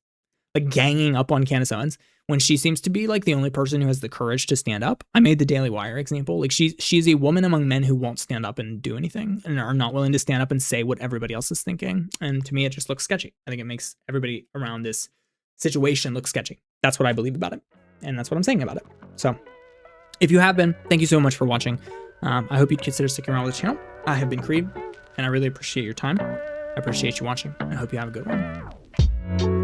Speaker 1: like ganging up on Candace Owens when she seems to be like the only person who has the courage to stand up. I made the Daily Wire example. Like she's a woman among men who won't stand up and do anything and are not willing to stand up and say what everybody else is thinking. And to me, it just looks sketchy. I think it makes everybody around this situation look sketchy. That's what I believe about it. And that's what I'm saying about it. So if you have been, thank you so much for watching. I hope you'd consider sticking around with the channel. I have been Creed, and I really appreciate your time. I appreciate you watching. I hope you have a good one.